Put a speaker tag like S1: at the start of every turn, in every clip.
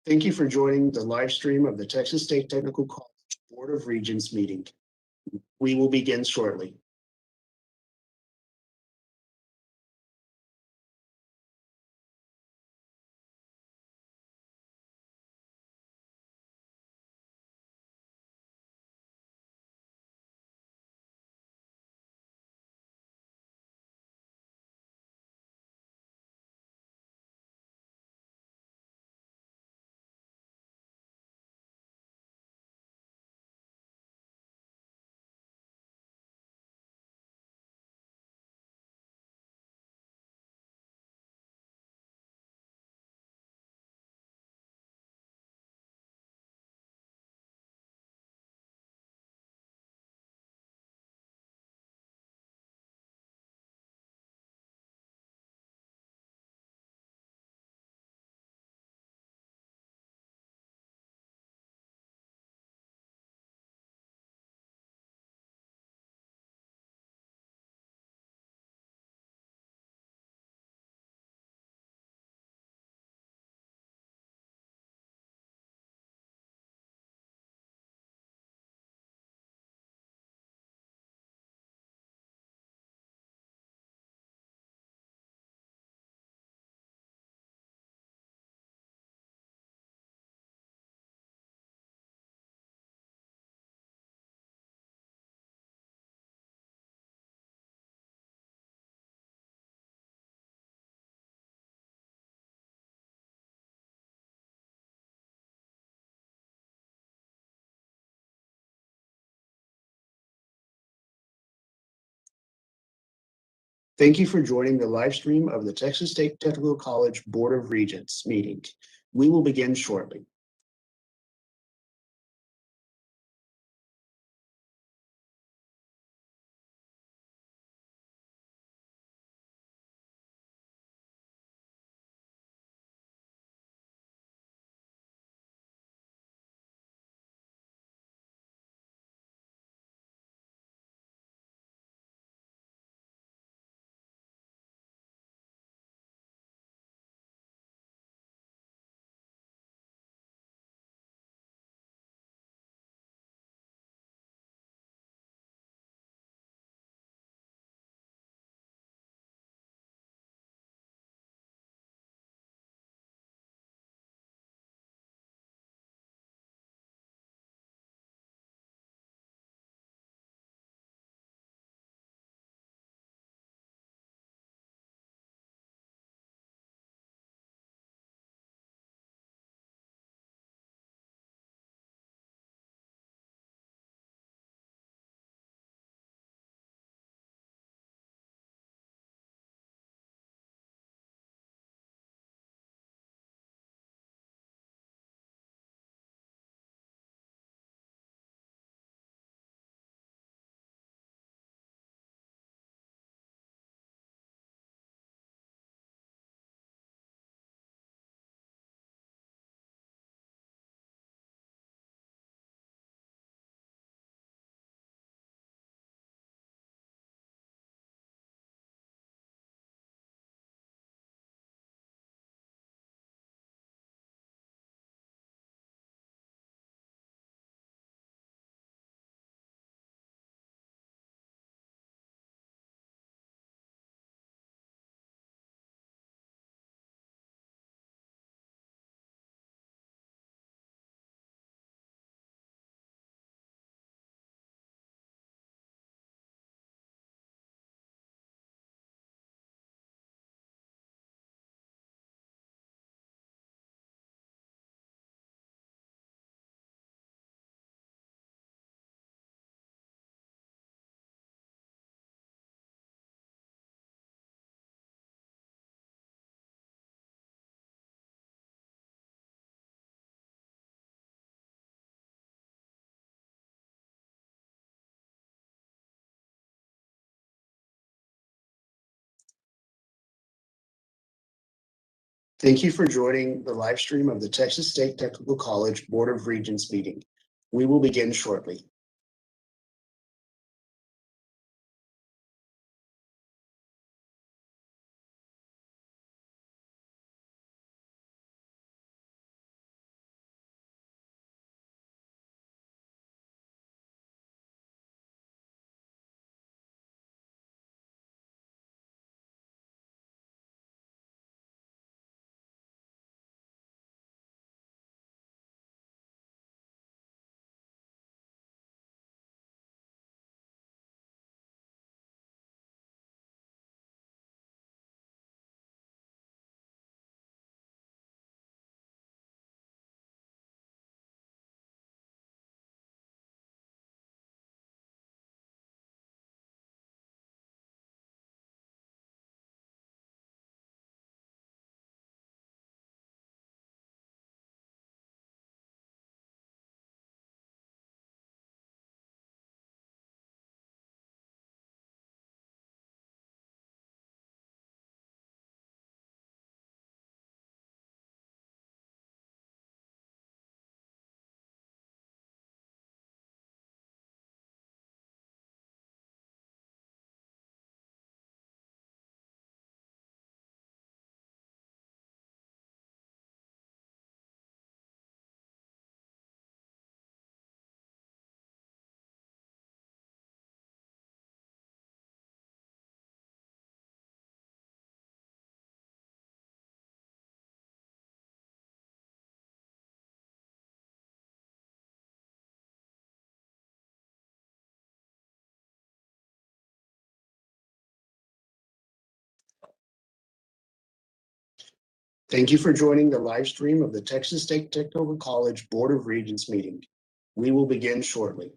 S1: Thank you for joining the live stream of the Texas State Technical College Board of Regents meeting. We will begin shortly. Thank you for joining the live stream of the Texas State Technical College Board of Regents meeting. We will begin shortly. Thank you for joining the live stream of the Texas State Technical College Board of Regents meeting. We will begin shortly. Thank you for joining the live stream of the Texas State Technical College Board of Regents meeting. We will begin shortly.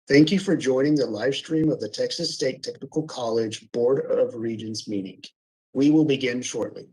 S1: Thank you for joining the live stream of the Texas State Technical College Board of Regents meeting. We will begin shortly.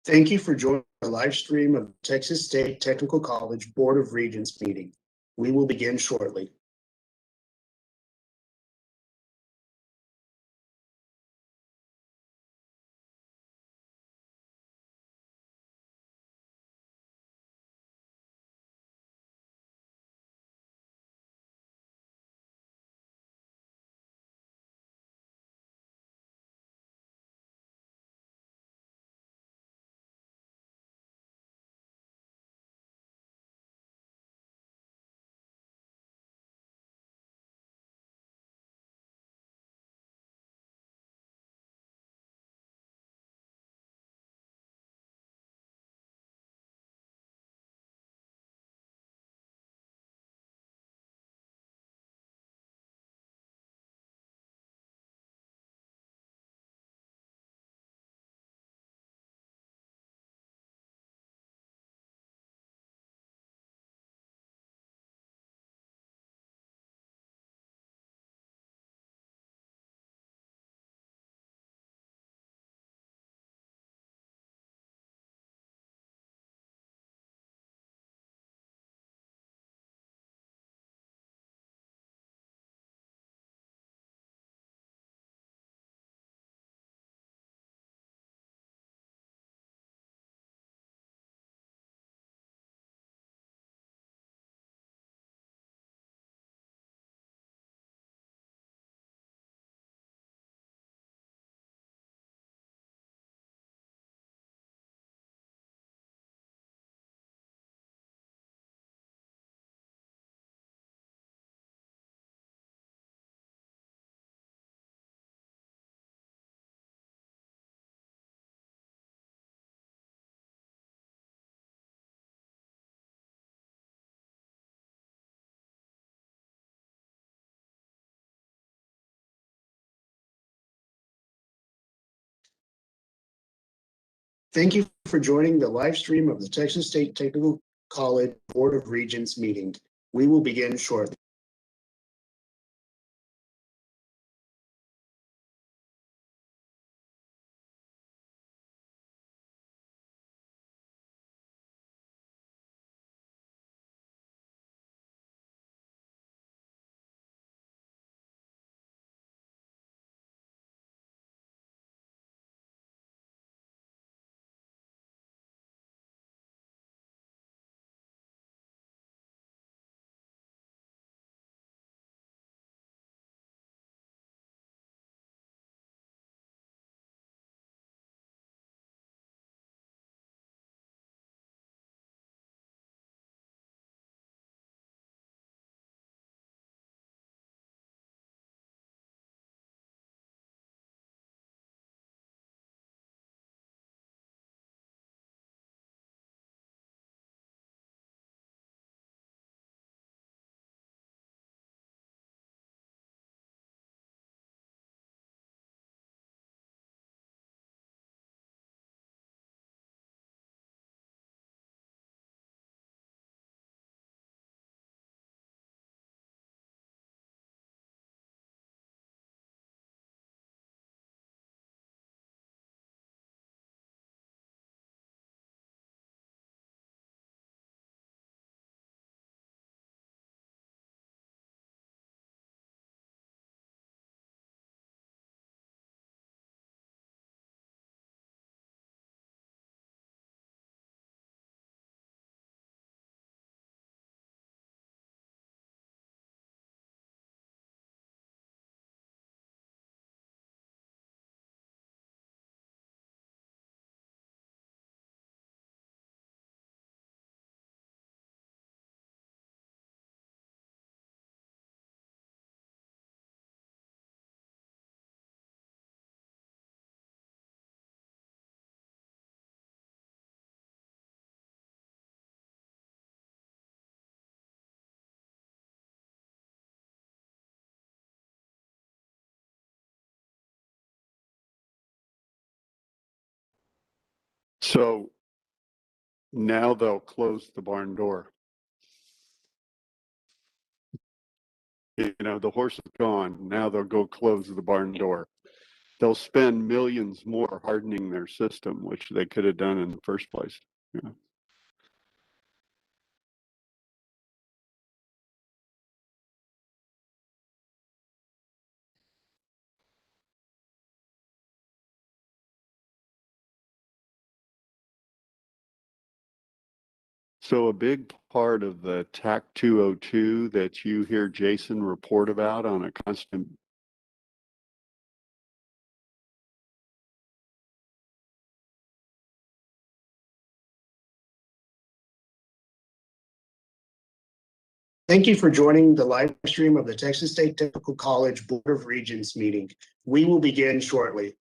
S1: Thank you for joining the live stream of Texas State Technical College Board of Regents meeting. We will begin shortly. Thank you for joining the live stream of the Texas State Technical College Board of Regents meeting. We will begin shortly.
S2: So now they'll close the barn door. You know, the horse is gone. Now they'll go close the barn door. they'll spend millions more hardening their system, which they could have done in the first place. Yeah. So a big part of the TAC 202 that you hear Jason report about on a constant.
S1: Thank you for joining the live stream of the Texas State Technical College Board of Regents meeting. We will begin shortly.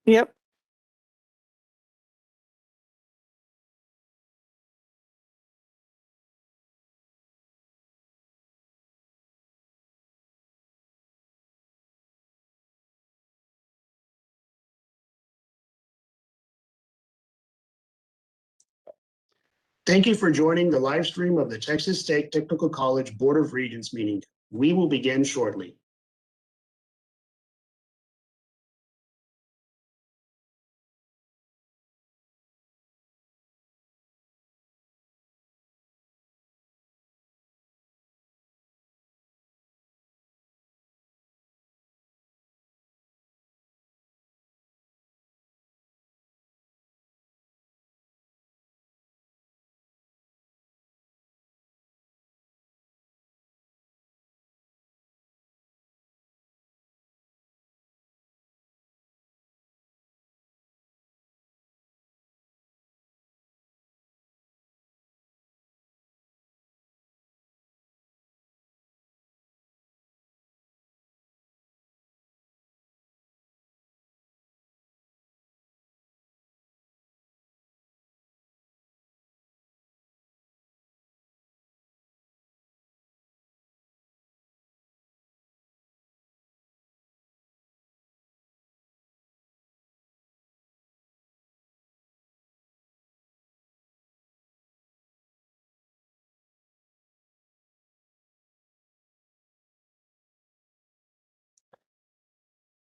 S3: Yep.
S1: Thank you for joining the live stream of the Texas State Technical College Board of Regents meeting. We will begin shortly.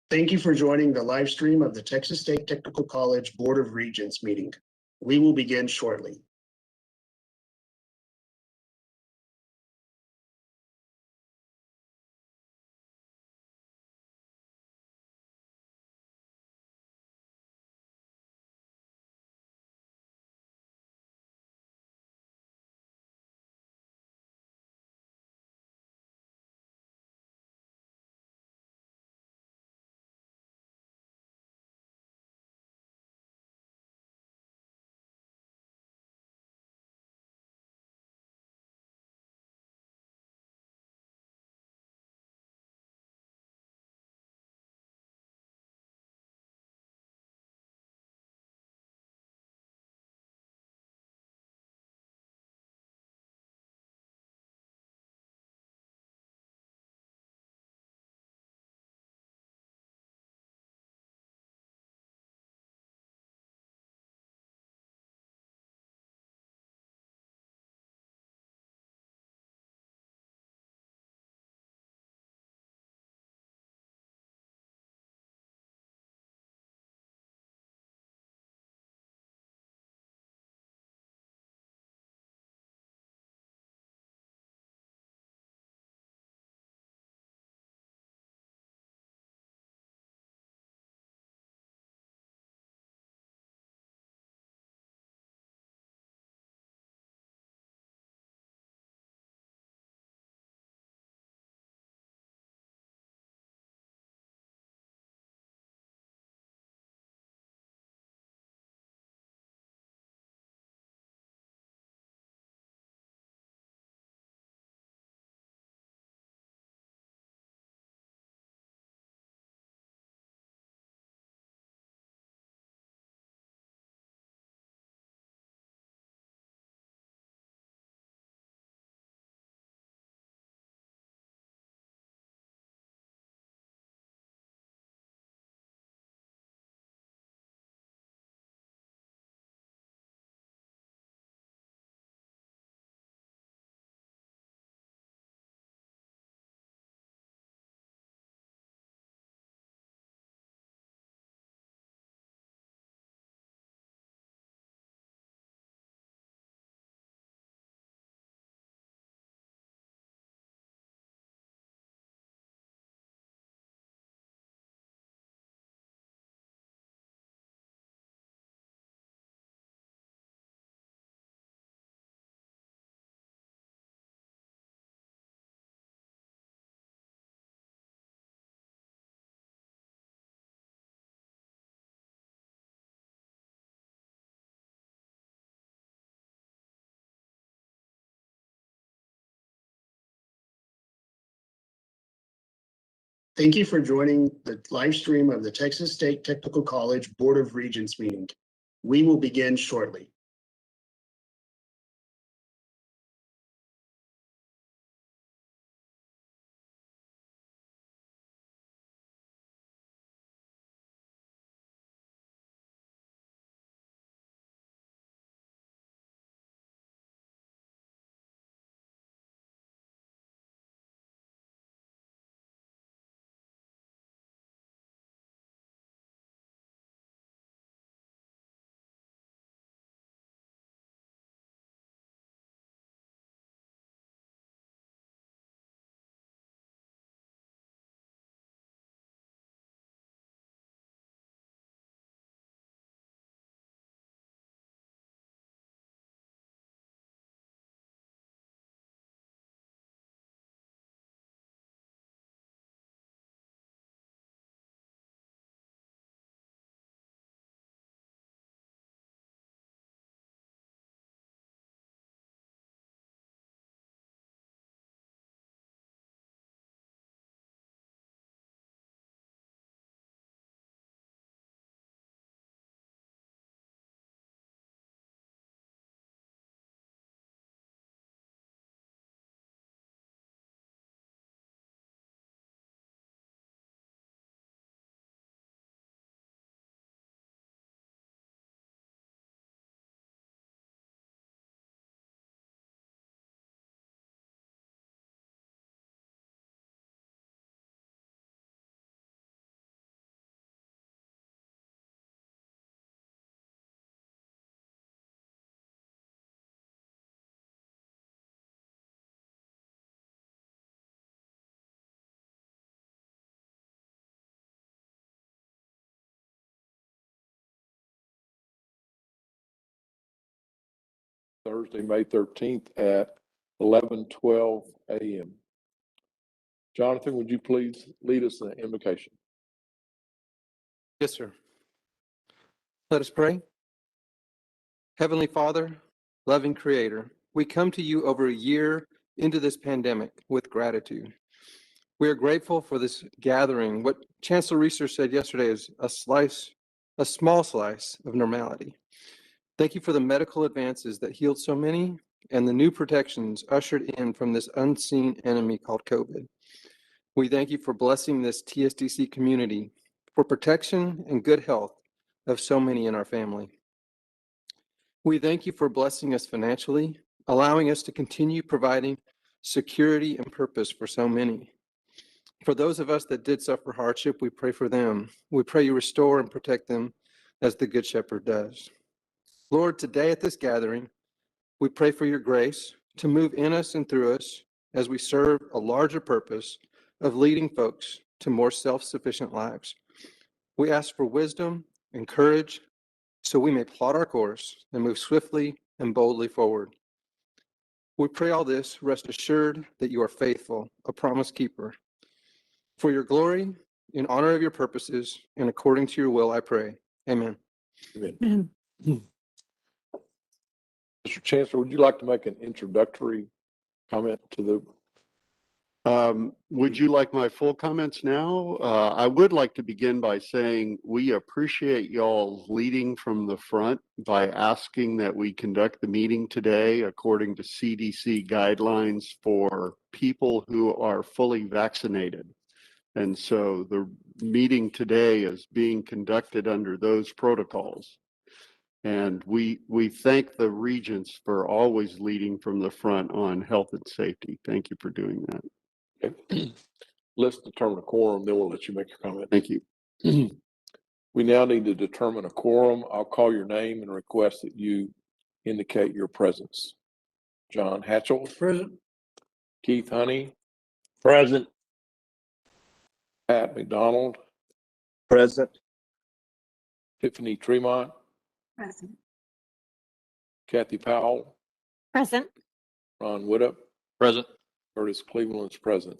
S1: Thank you for joining the live stream of the Texas State Technical College Board of Regents meeting. We will begin shortly. Thank you for joining the live stream of the Texas State Technical College Board of Regents meeting. We will begin shortly.
S3: Thursday, May 13th at 11:12 a.m. Jonathan, would you please lead us in the invocation?
S4: Yes, sir. Let us pray. Heavenly Father, loving Creator, we come to you over a year into this pandemic with gratitude. We are grateful for this gathering. What Chancellor Reeser said yesterday is a small slice of normality. Thank you for the medical advances that healed so many and the new protections ushered in from this unseen enemy called COVID. We thank you for blessing this TSDC community, for protection and good health of so many in our family. We thank you for blessing us financially, allowing us to continue providing security and purpose for so many. For those of us that did suffer hardship, we pray for them. We pray you restore and protect them as the Good Shepherd does. Lord, today at this gathering, we pray for your grace to move in us and through us as we serve a larger purpose of leading folks to more self-sufficient lives. We ask for wisdom and courage so we may plot our course and move swiftly and boldly forward. We pray all this, rest assured that you are faithful, a promise keeper. For your glory, in honor of your purposes, and according to your will, I pray. Amen.
S3: Amen. Mr. Chancellor, would you like to make an introductory comment to the?
S2: Would you like my full comments now? I would like to begin by saying we appreciate y'all leading from the front by asking that we conduct the meeting today according to CDC guidelines for people who are fully vaccinated. And so the meeting today is being conducted under those protocols. And we thank the Regents for always leading from the front on health and safety. Thank you for doing that.
S3: Okay. Let's determine a quorum, then we'll let you make your comment.
S2: Thank you.
S3: We now need to determine a quorum. I'll call your name and request that you indicate your presence. John Hatchell. Present. Keith Honey.
S5: Present.
S3: Pat McDonald.
S5: Present.
S3: Tiffany Tremont.
S6: Present.
S3: Kathy Powell.
S6: Present.
S3: Ron Widdop.
S5: Present.
S3: Curtis Cleveland's present.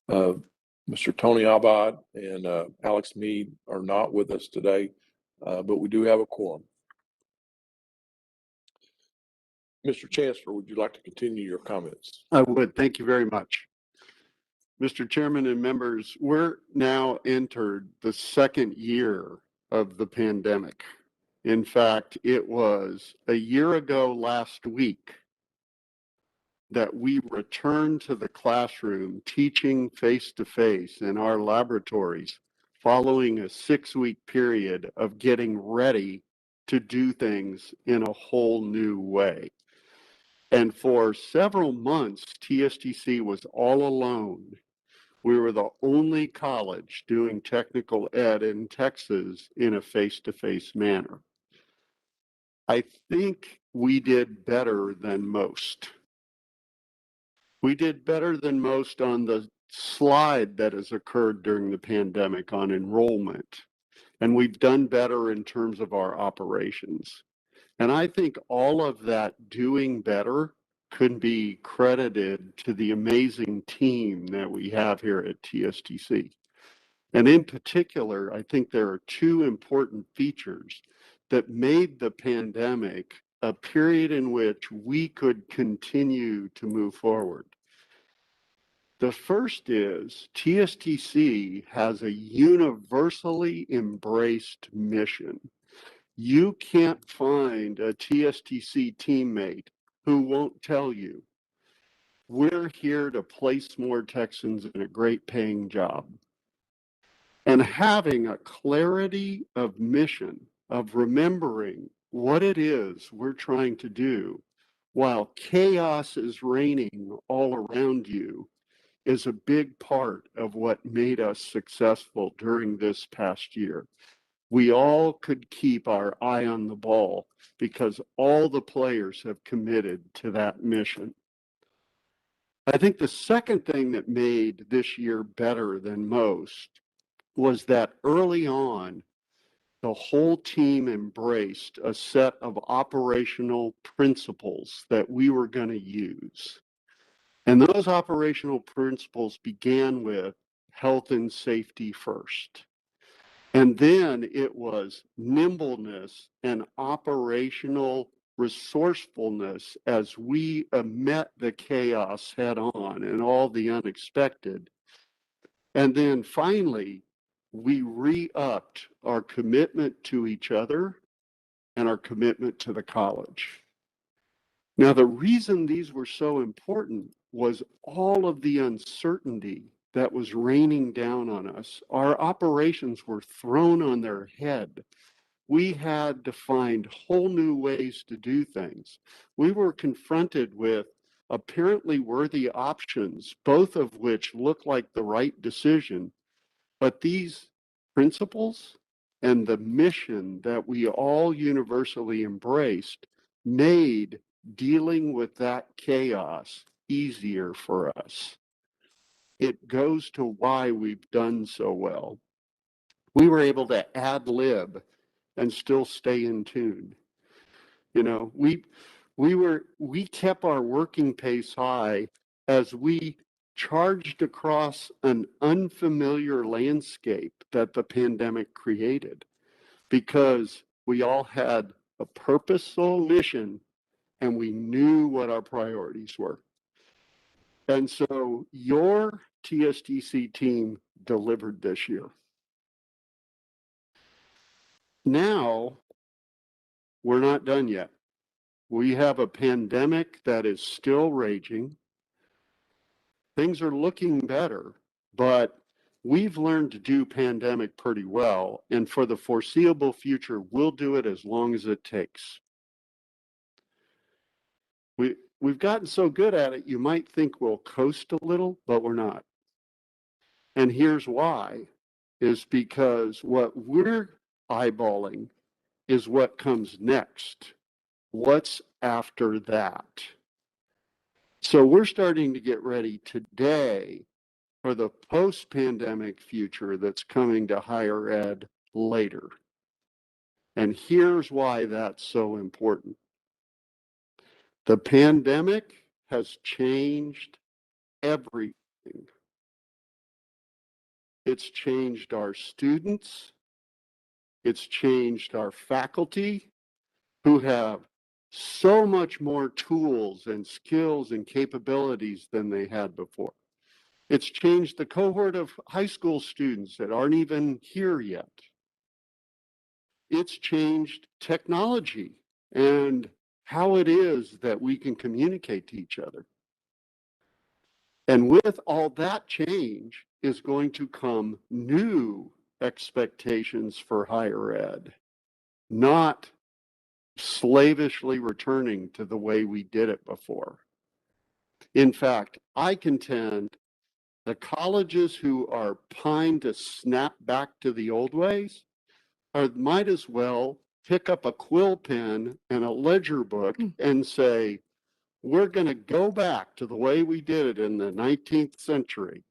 S3: Mr. Tony Abad and Alex Mead are not with us today, but we do have a quorum. Mr. Chancellor, would you like to continue your comments?
S2: I would. Thank you very much. Mr. Chairman and members, we're now entered the second year of the pandemic. In fact, it was a year ago last week that we returned to the classroom teaching face-to-face in our laboratories following a 6-week period of getting ready to do things in a whole new way. And for several months, TSTC was all alone. We were the only college doing technical ed in Texas in a face-to-face manner. I think we did better than most. We did better than most on the slide that has occurred during the pandemic on enrollment. And we've done better in terms of our operations. And I think all of that doing better could be credited to the amazing team that we have here at TSTC. And in particular, I think there are two important features that made the pandemic a period in which we could continue to move forward. The first is TSTC has a universally embraced mission. You can't find a TSTC teammate who won't tell you, we're here to place more Texans in a great paying job. And having a clarity of mission, of remembering what it is we're trying to do while chaos is reigning all around you is a big part of what made us successful during this past year. We all could keep our eye on the ball because all the players have committed to that mission. I think the second thing that made this year better than most was that early on, the whole team embraced a set of operational principles that we were going to use. And those operational principles began with health and safety first. And then it was nimbleness and operational resourcefulness as we met the chaos head on and all the unexpected. And then finally, we re-upped our commitment to each other and our commitment to the college. Now, the reason these were so important was all of the uncertainty that was raining down on us. Our operations were thrown on their head. We had to find whole new ways to do things. We were confronted with apparently worthy options, both of which looked like the right decision. But these principles and the mission that we all universally embraced made dealing with that chaos easier for us. It goes to why we've done so well. We were able to ad lib and still stay in tune. You know, we kept our working pace high as we charged across an unfamiliar landscape that the pandemic created, because we all had a purposeful mission and we knew what our priorities were. And so your TSTC team delivered this year. Now, we're not done yet. We have a pandemic that is still raging. Things are looking better, but we've learned to do pandemic pretty well. And for the foreseeable future, we'll do it as long as it takes. We've gotten so good at it, you might think we'll coast a little, but we're not. And here's why, is because what we're eyeballing is what comes next. What's after that? So we're starting to get ready today for the post-pandemic future that's coming to higher ed later. And here's why that's so important. The pandemic has changed everything. It's changed our students. It's changed our faculty, who have so much more tools and skills and capabilities than they had before. It's changed the cohort of high school students that aren't even here yet. It's changed technology and how it is that we can communicate to each other. And with all that change is going to come new expectations for higher ed, not slavishly returning to the way we did it before. In fact, I contend the colleges who are pined to snap back to the old ways might as well pick up a quill pen and a ledger book and say, we're going to go back to the way we did it in the 19th century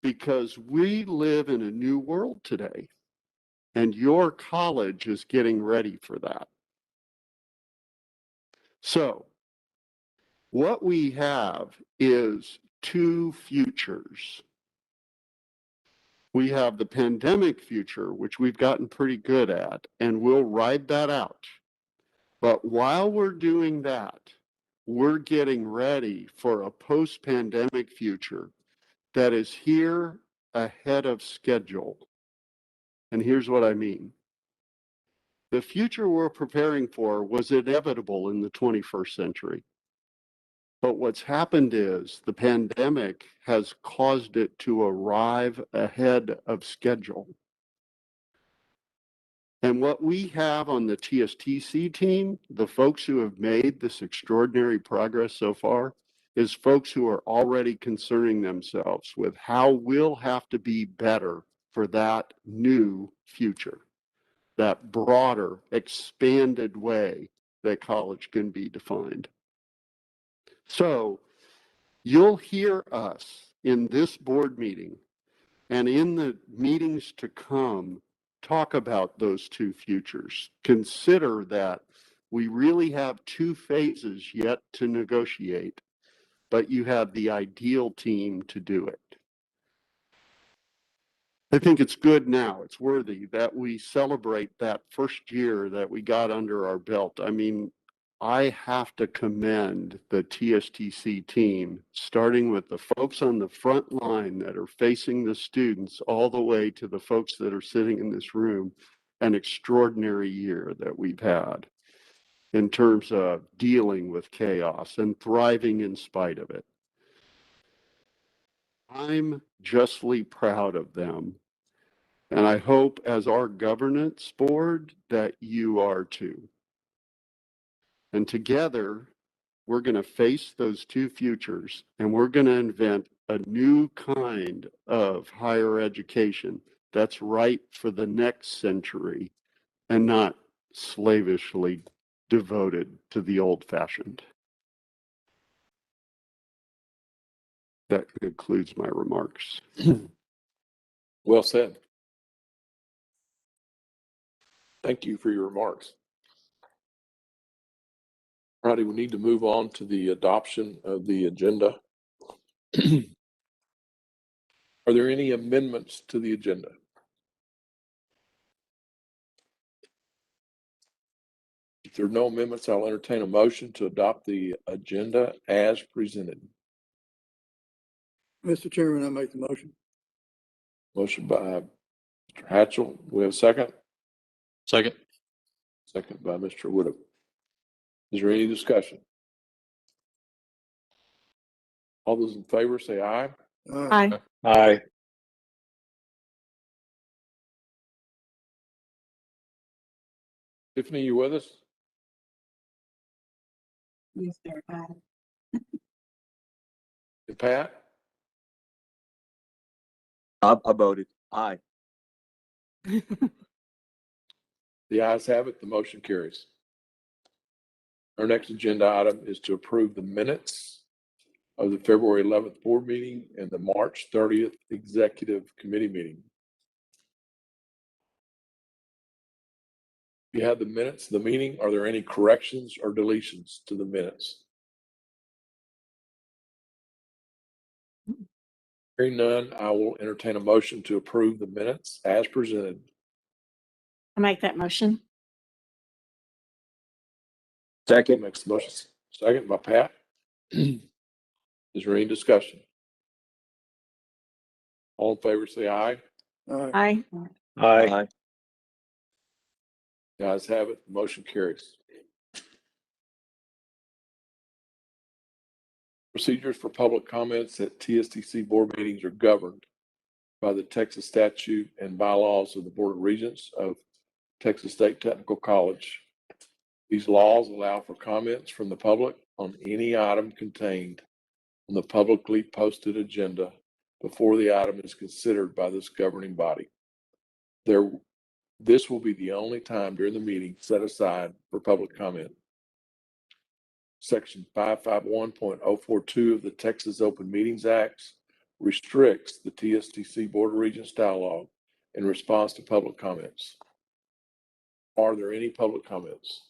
S2: because we live in a new world today and your college is getting ready for that. So what we have is two futures. We have the pandemic future, which we've gotten pretty good at, and we'll ride that out. But while we're doing that, we're getting ready for a post-pandemic future that is here ahead of schedule. And here's what I mean. The future we're preparing for was inevitable in the 21st century. But what's happened is the pandemic has caused it to arrive ahead of schedule. And what we have on the TSTC team, the folks who have made this extraordinary progress so far, is folks who are already concerning themselves with how we'll have to be better for that new future, that broader, expanded way that college can be defined. So you'll hear us in this board meeting and in the meetings to come talk about those two futures. Consider that we really have two phases yet to negotiate, but you have the ideal team to do it. I think it's good now, it's worthy that we celebrate that first year that we got under our belt. I mean, I have to commend the TSTC team, starting with the folks on the front line that are facing the students all the way to the folks that are sitting in this room, an extraordinary year that we've had in terms of dealing with chaos and thriving in spite of it. I'm justly proud of them. And I hope as our governance board that you are too. And together, we're going to face those two futures and we're going to invent a new kind of higher education that's right for the next century and not slavishly devoted to the old fashioned. That concludes my remarks.
S3: Well said. Thank you for your remarks. All righty, we need to move on to the adoption of the agenda. Are there any amendments to the agenda? If there are no amendments, I'll entertain a motion to adopt the agenda as presented.
S7: Mr. Chairman, I make the motion.
S3: Motion by Mr. Hatchell. We have a second?
S5: Second.
S3: Second by Mr. Woodham. Is there any discussion? All those in favor say aye.
S6: Aye.
S5: Aye.
S3: Tiffany, you with us?
S6: Yes, sir. Aye.
S3: And Pat?
S5: I voted aye.
S3: The ayes have it. The motion carries. Our next agenda item is to approve the minutes of the February 11th board meeting and the March 30th executive committee meeting. If you have the minutes of the meeting, are there any corrections or deletions to the minutes? Hearing none, I will entertain a motion to approve the minutes as presented.
S6: I make that motion.
S3: Who
S5: Second.
S3: makes the motion? Second by Pat. Is there any discussion? All in favor, say aye.
S6: Aye.
S5: Aye.
S3: The ayes have it. The motion carries. Procedures for public comments at TSTC board meetings are governed by the Texas statute and bylaws of the Board of Regents of Texas State Technical College. These laws allow for comments from the public on any item contained on the publicly posted agenda before the item is considered by this governing body. This will be the only time during the meeting set aside for public comment. Section 551.042 of the Texas Open Meetings Act restricts the TSTC Board of Regents dialogue in response to public comments. Are there any public comments?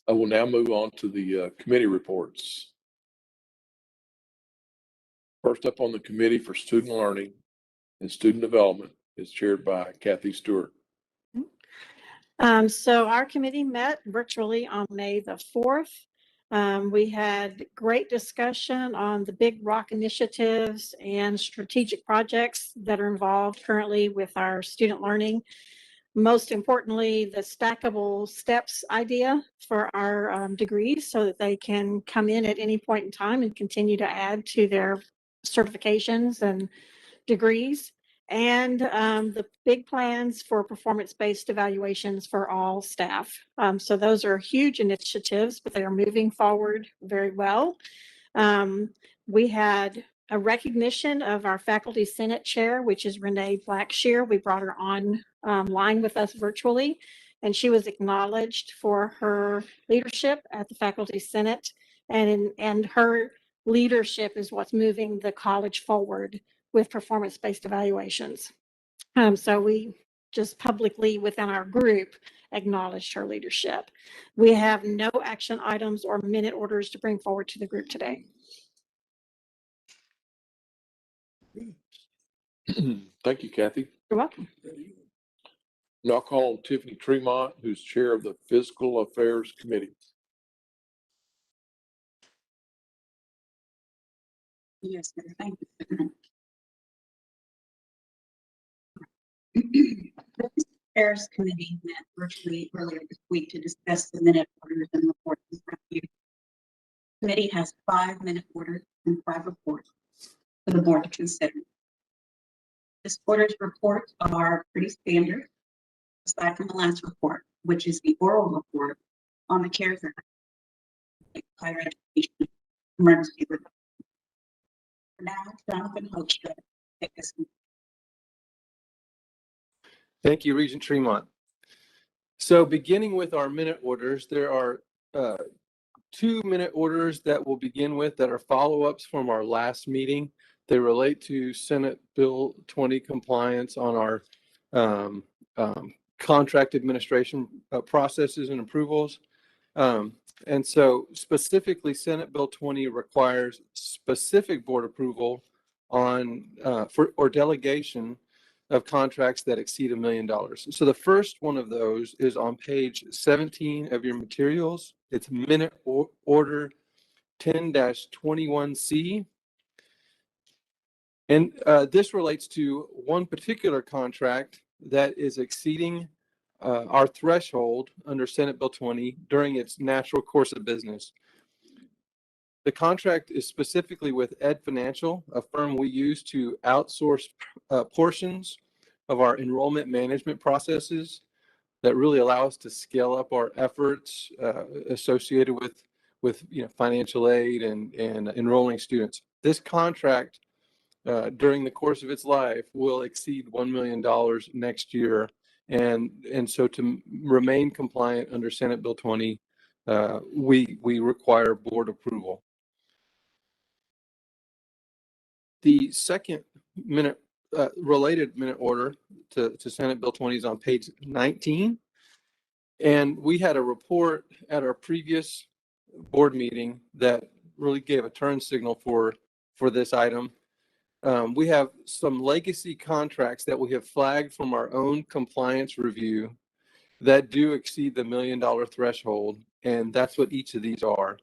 S3: I will now move on to the committee reports. First up on the Committee for Student Learning and Student Development is chaired by Kathy Stewart.
S6: So our committee met virtually on May the 4th. We had great discussion on the big rock initiatives and strategic projects that are involved currently with our student learning. Most importantly, the stackable steps idea for our degrees so that they can come in at any point in time and continue to add to their certifications and degrees. And the big plans for performance-based evaluations for all staff. So those are huge initiatives, but they are moving forward very well. We had a recognition of our faculty senate chair, which is Renee Blackshear. We brought her on line with us virtually, and she was acknowledged for her leadership at the faculty senate, and her leadership is what's moving the college forward with performance-based evaluations. So we just publicly within our group acknowledged her leadership. We have no action items or minute orders to bring forward to the group today.
S3: Thank you, Kathy.
S6: You're welcome.
S3: Now I'll call on Tiffany Tremont, who's chair of the Fiscal Affairs Committee.
S7: Yes, sir. Thank you. The Fiscal Affairs Committee met virtually earlier this week to discuss the minute orders and reports in front of you. The committee has 5 minute orders and 5 reports for the board to consider. This quarter's reports are pretty standard, aside from the last report, which is the oral report on the CARES Act, higher education emergency relief. Now, Jonathan Hochstra, take us.
S4: Thank you, Regent Tremont. So beginning with our minute orders, there are 2 minute orders that we'll begin with that are follow-ups from our last meeting. They relate to Senate Bill 20 compliance on our contract administration processes and approvals. And so specifically, Senate Bill 20 requires specific board approval on or delegation of contracts that exceed $1 million. So the first one of those is on page 17 of your materials. It's minute order 10-21C. And this relates to one particular contract that is exceeding our threshold under Senate Bill 20 during its natural course of business. The contract is specifically with Ed Financial, a firm we use to outsource portions of our enrollment management processes that really allow us to scale up our efforts associated with financial aid and enrolling students. This contract during the course of its life will exceed $1 million next year. And so to remain compliant under Senate Bill 20, we require board approval. The second related minute order to Senate Bill 20 is on page 19. And we had a report at our previous board meeting that really gave a turn signal for this item. We have some legacy contracts that we have flagged from our own compliance review that do exceed the $1 million threshold. and that's what each of these are.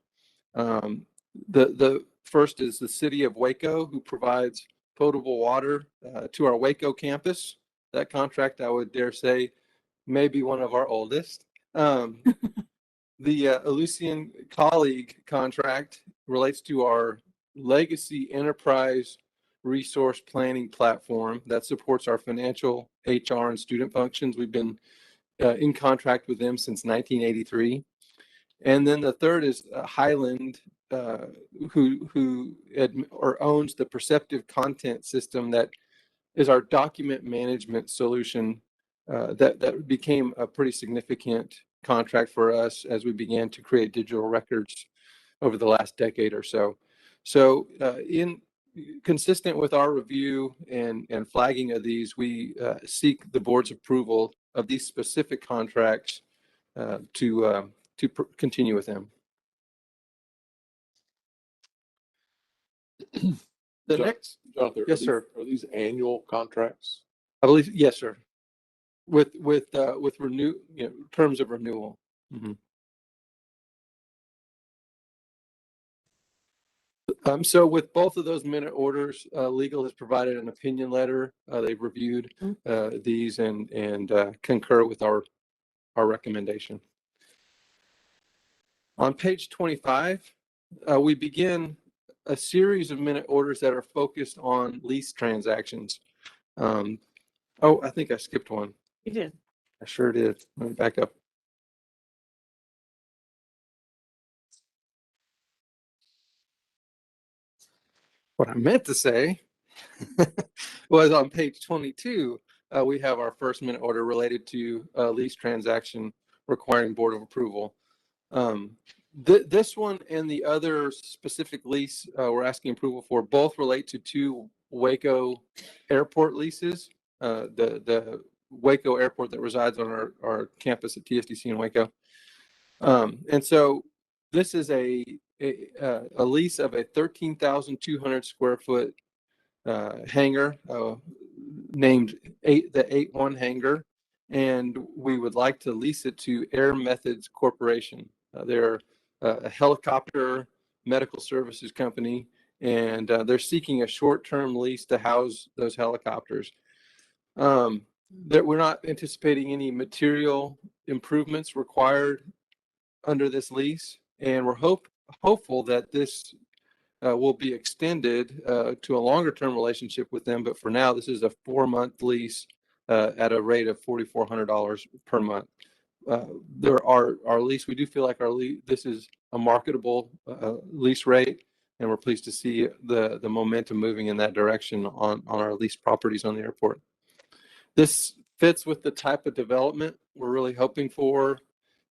S4: The first is the city of Waco, who provides potable water to our Waco campus. That contract, I would dare say, may be one of our oldest. The Elysian Colleague contract relates to our legacy enterprise resource planning platform that supports our financial, HR, and student functions. We've been in contract with them since 1983. And then the third is Highland, who owns the Perceptive Content System that is our document management solution that became a pretty significant contract for us as we began to create digital records over the last decade or so. So in consistent with our review and flagging of these, we seek the board's approval of these specific contracts to continue with them. The next,
S3: Jonathan,
S4: yes, sir.
S3: Are these annual contracts?
S4: I believe, yes, sir. With renew, terms of renewal. Mm-hmm. So with both of those minute orders, legal has provided an opinion letter. They've reviewed these and concur with our recommendation. On page 25, we begin a series of minute orders that are focused on lease transactions. Oh, I think I skipped one.
S6: You did.
S4: I sure did. Let me back up. What I meant to say was on page 22, we have our first minute order related to a lease transaction requiring board of approval. This one and the other specific lease we're asking approval for both relate to two Waco airport leases. The Waco airport that resides on our campus at TSDC in Waco. And so this is a lease of a 13,200 square foot hangar named the 8-1 hangar, and we would like to lease it to Air Methods Corporation. They're a helicopter medical services company, and they're seeking a short-term lease to house those helicopters. That we're not anticipating any material improvements required under this lease, and we're hopeful that this will be extended to a longer term relationship with them. But for now, this is a 4-month lease at a rate of $4,400 per month. Our lease, we do feel like this is a marketable lease rate, and we're pleased to see the momentum moving in that direction on our lease properties on the airport. This fits with the type of development we're really hoping for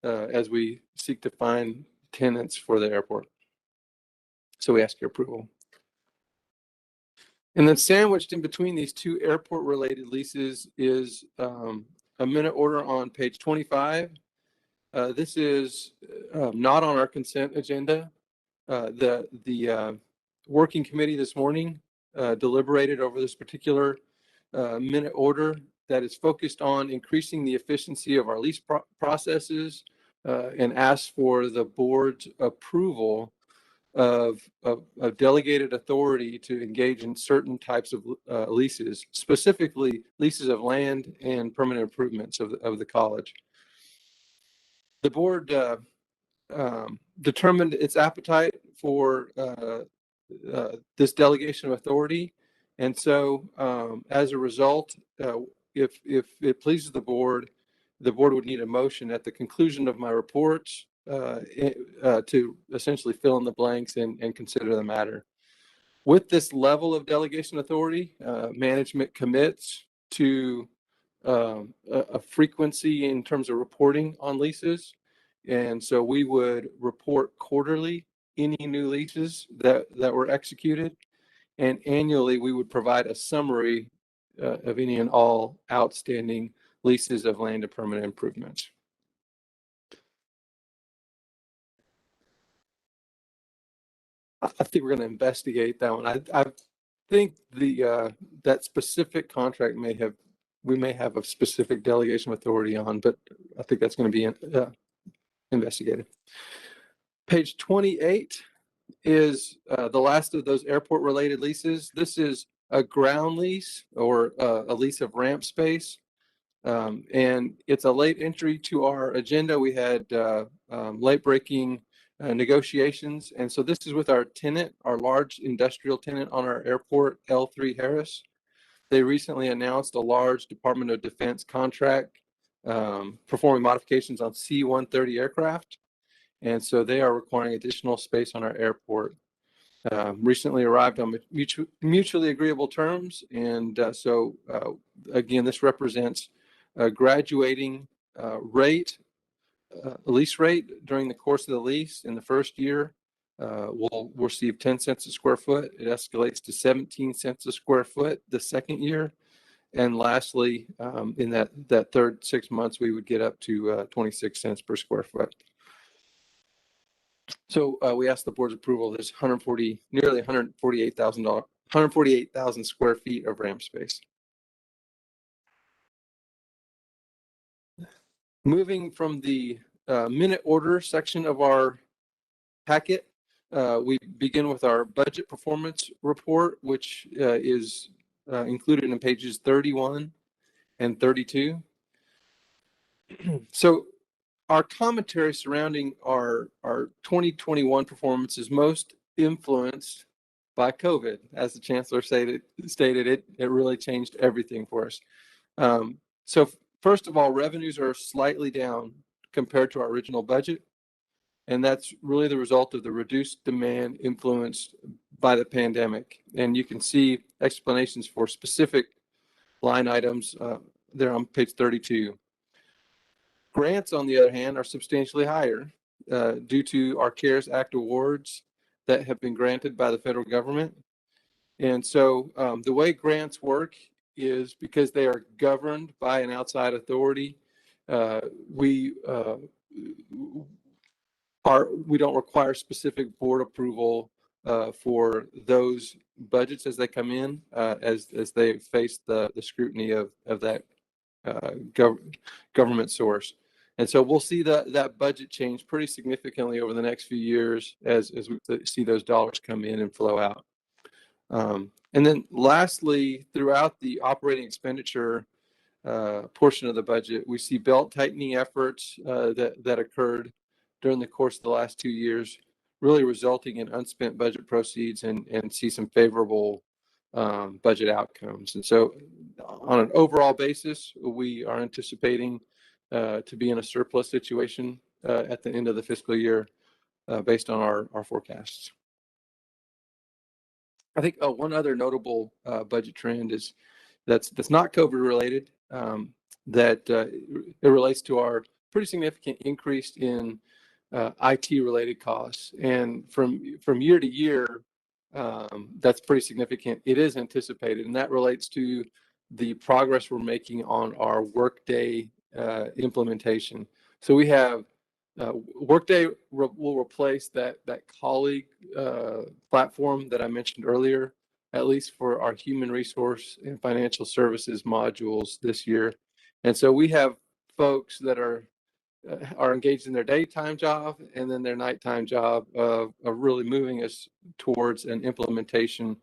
S4: as we seek to find tenants for the airport. So we ask your approval. And then sandwiched in between these two airport-related leases is a minute order on page 25. This is not on our consent agenda. The working committee this morning deliberated over this particular minute order that is focused on increasing the efficiency of our lease processes and asks for the board's approval of delegated authority to engage in certain types of leases, specifically leases of land and permanent improvements of the college. The board determined its appetite for this delegation of authority, and so as a result, if it pleases the board would need a motion at the conclusion of my reports to essentially fill in the blanks and consider the matter. With this level of delegation authority, management commits to a frequency in terms of reporting on leases. And so we would report quarterly any new leases that were executed. And annually, we would provide a summary of any and all outstanding leases of land and permanent improvements. I think we're going to investigate that one. I think that specific contract we may have a specific delegation of authority on, but I think that's going to be investigated. Page 28 is the last of those airport-related leases. This is a ground lease or a lease of ramp space. And it's a late entry to our agenda. We had late-breaking negotiations. And so this is with our tenant, our large industrial tenant on our airport, L3 Harris. They recently announced a large Department of Defense contract performing modifications on C-130 aircraft. And so they are requiring additional space on our airport. Recently arrived on mutually agreeable terms. And so again, this represents a graduating lease rate during the course of the lease. In the first year, we'll receive 10 cents a square foot. It escalates to 17 cents a square foot the second year. And lastly, in that third 6 months, we would get up to 26 cents per square foot. So we asked the board's approval of this nearly $148,000 square feet of ramp space. Moving from the minute order section of our packet, we begin with our budget performance report, which is included in pages 31 and 32. So our commentary surrounding our 2021 performance is most influenced by COVID. As the chancellor stated, it really changed everything for us. So first of all, revenues are slightly down compared to our original budget. And that's really the result of the reduced demand influenced by the pandemic. And you can see explanations for specific line items there on page 32. Grants, on the other hand, are substantially higher due to our CARES Act awards that have been granted by the federal government. And so the way grants work is because they are governed by an outside authority, we don't require specific board approval for those budgets as they come in, as they face the scrutiny of that government source. And so we'll see that budget change pretty significantly over the next few years as we see those dollars come in and flow out. And then lastly, throughout the operating expenditure portion of the budget, we see belt tightening efforts that occurred during the course of the last 2 years, really resulting in unspent budget proceeds and see some favorable budget outcomes. And so on an overall basis, we are anticipating to be in a surplus situation at the end of the fiscal year based on our forecasts. I think one other notable budget trend is that's not COVID related, that it relates to our pretty significant increase in IT related costs. And from year to year, that's pretty significant. It is anticipated, and that relates to the progress we're making on our Workday implementation. So we have Workday will replace that colleague platform that I mentioned earlier, at least for our human resource and financial services modules this year. And so we have folks that are engaged in their daytime job and then their nighttime job of really moving us towards an implementation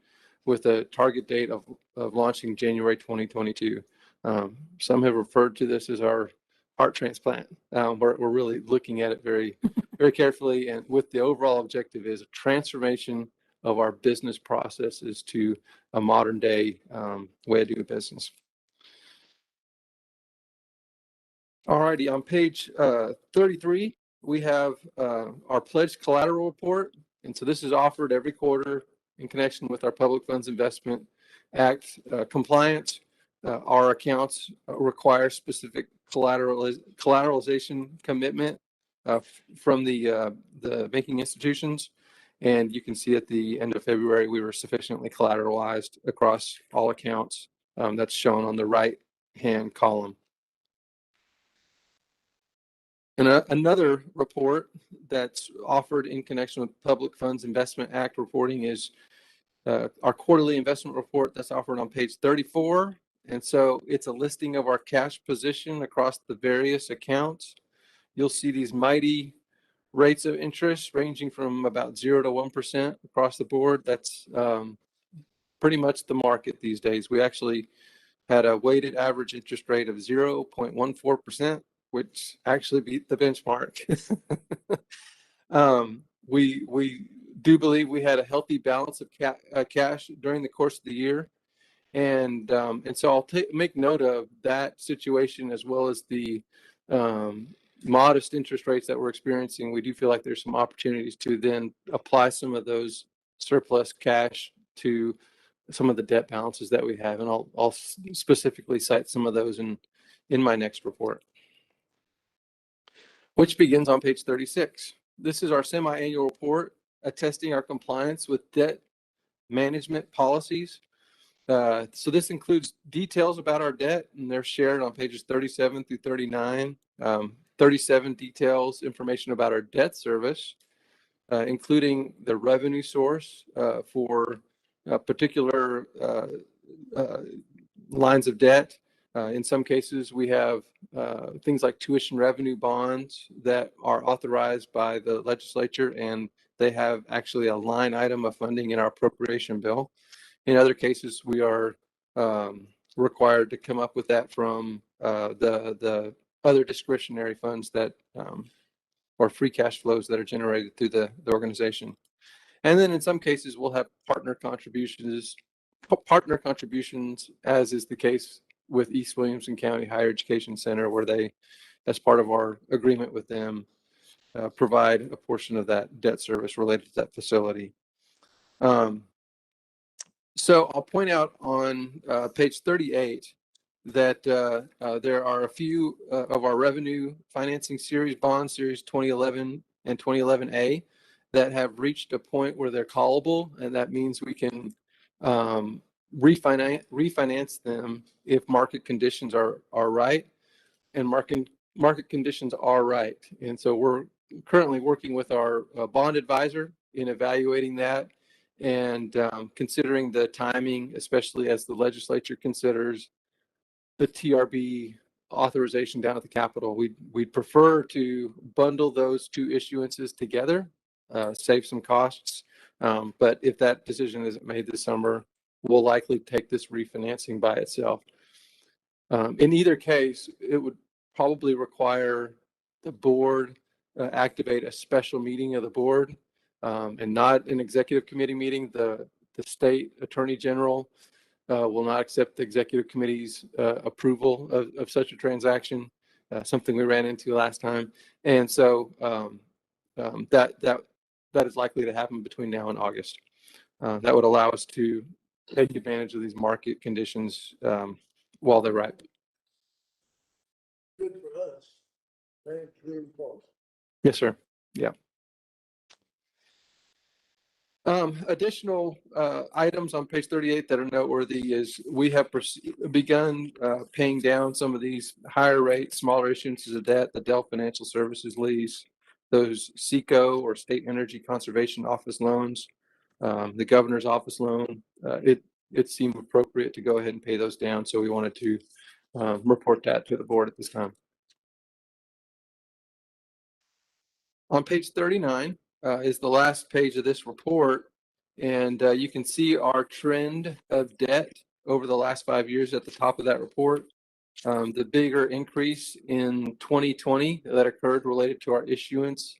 S4: with a target date of launching January 2022. Some have referred to this as our heart transplant. We're really looking at it very, very carefully, and with the overall objective is a transformation of our business processes to a modern day way of doing business. Alrighty, on page 33, we have our pledged collateral report. And so this is offered every quarter in connection with our Public Funds Investment Act compliance. Our accounts require specific collateralization commitment from the banking institutions. And you can see at the end of February, we were sufficiently collateralized across all accounts. That's shown on the right-hand column. And another report that's offered in connection with Public Funds Investment Act reporting is our quarterly investment report that's offered on page 34. And so it's a listing of our cash position across the various accounts. You'll see these mighty rates of interest ranging from about 0 to 1% across the board. That's pretty much the market these days. We actually had a weighted average interest rate of 0.14%, which actually beat the benchmark. We do believe we had a healthy balance of cash during the course of the year. And so I'll make note of that situation, as well as the modest interest rates that we're experiencing. We do feel like there's some opportunities to then apply some of those surplus cash to some of the debt balances that we have. And I'll specifically cite some of those in my next report, which begins on page 36. This is our semi-annual report attesting our compliance with debt management policies. So this includes details about our debt, and they're shared on pages 37 through 39. 37 details information about our debt service, including the revenue source for particular lines of debt. In some cases, we have things like tuition revenue bonds that are authorized by the legislature, and they have actually a line item of funding in our appropriation bill. In other cases, we are required to come up with that from the other discretionary funds that or free cash flows that are generated through the organization. And then in some cases, we'll have partner contributions, as is the case with East Williamson County Higher Education Center, where they, as part of our agreement with them, provide a portion of that debt service related to that facility. So I'll point out on page 38 that there are a few of our revenue financing series bonds, series 2011 and 2011A, that have reached a point where they're callable, and that means we can refinance them if market conditions are right, and market conditions are right. And so we're currently working with our bond advisor in evaluating that and considering the timing, especially as the legislature considers the TRB authorization down at the Capitol. We'd prefer to bundle those two issuances together, save some costs. But if that decision isn't made this summer, we'll likely take this refinancing by itself. In either case, it would probably require the board activate a special meeting of the board and not an executive committee meeting. The state attorney general will not accept the executive committee's approval of such a transaction, something we ran into last time. And so that is likely to happen between now and August. That would allow us to take advantage of these market conditions while they're ripe.
S1: Good for us. Very clear report.
S4: Yes, sir. Yeah. Additional items on page 38 that are noteworthy is we have begun paying down some of these higher rate, smaller issuances of debt, the Dell Financial Services lease, those SECO or State Energy Conservation Office loans, the governor's office loan. It seemed appropriate to go ahead and pay those down, so we wanted to report that to the board at this time. On page 39 is the last page of this report, and you can see our trend of debt over the last 5 years at the top of that report. The bigger increase in 2020 that occurred related to our issuance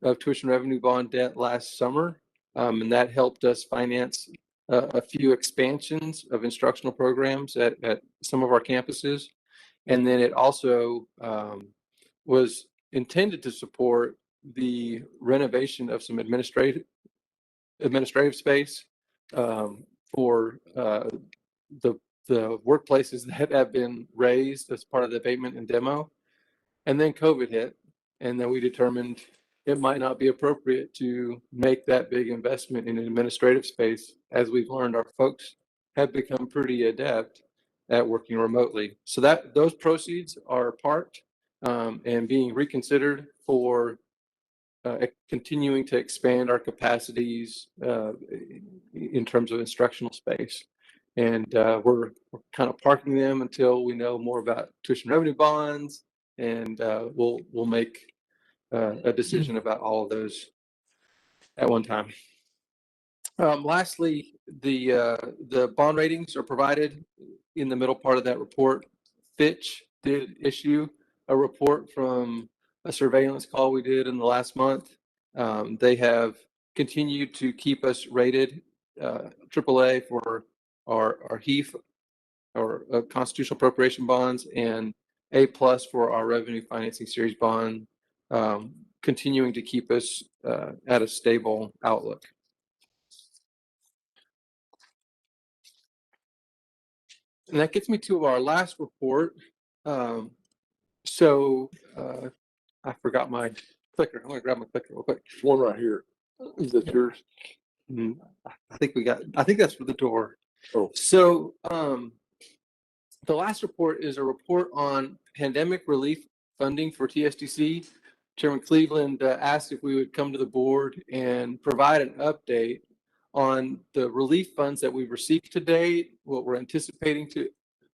S4: of tuition revenue bond debt last summer, and that helped us finance a few expansions of instructional programs at some of our campuses. And then it also was intended to support the renovation of some administrative space for the workplaces that have been raised as part of the abatement and demo. And then COVID hit, and then we determined it might not be appropriate to make that big investment in an administrative space. As we've learned, our folks have become pretty adept at working remotely. So that those proceeds are parked and being reconsidered for continuing to expand our capacities in terms of instructional space. And we're kind of parking them until we know more about tuition revenue bonds, and we'll make a decision about all of those at one time. Lastly, the bond ratings are provided in the middle part of that report. Fitch did issue a report from a surveillance call we did in the last month. They have continued to keep us rated AAA for our HEAF, or constitutional appropriation bonds, and A+ for our revenue financing series bond, continuing to keep us at a stable outlook. And that gets me to our last report. I forgot my clicker. I'm going to grab my clicker real quick.
S3: There's one right here. Is that yours?
S4: I think that's for the door.
S3: Oh.
S4: So the last report is a report on pandemic relief funding for TSDC. Chairman Cleveland asked if we would come to the board and provide an update on the relief funds that we've received to date, what we're anticipating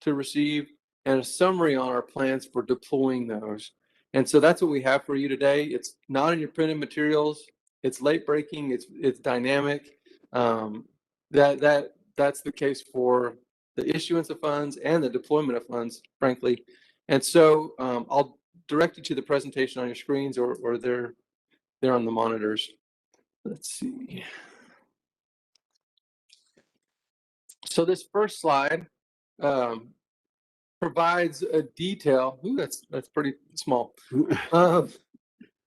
S4: to receive, and a summary on our plans for deploying those. And so that's what we have for you today. It's not in your printed materials. It's late breaking. It's dynamic. That's the case for the issuance of funds and the deployment of funds, frankly. And so I'll direct you to the presentation on your screens, or they're on the monitors. Let's see. So this first slide provides a detail. Ooh, that's pretty small.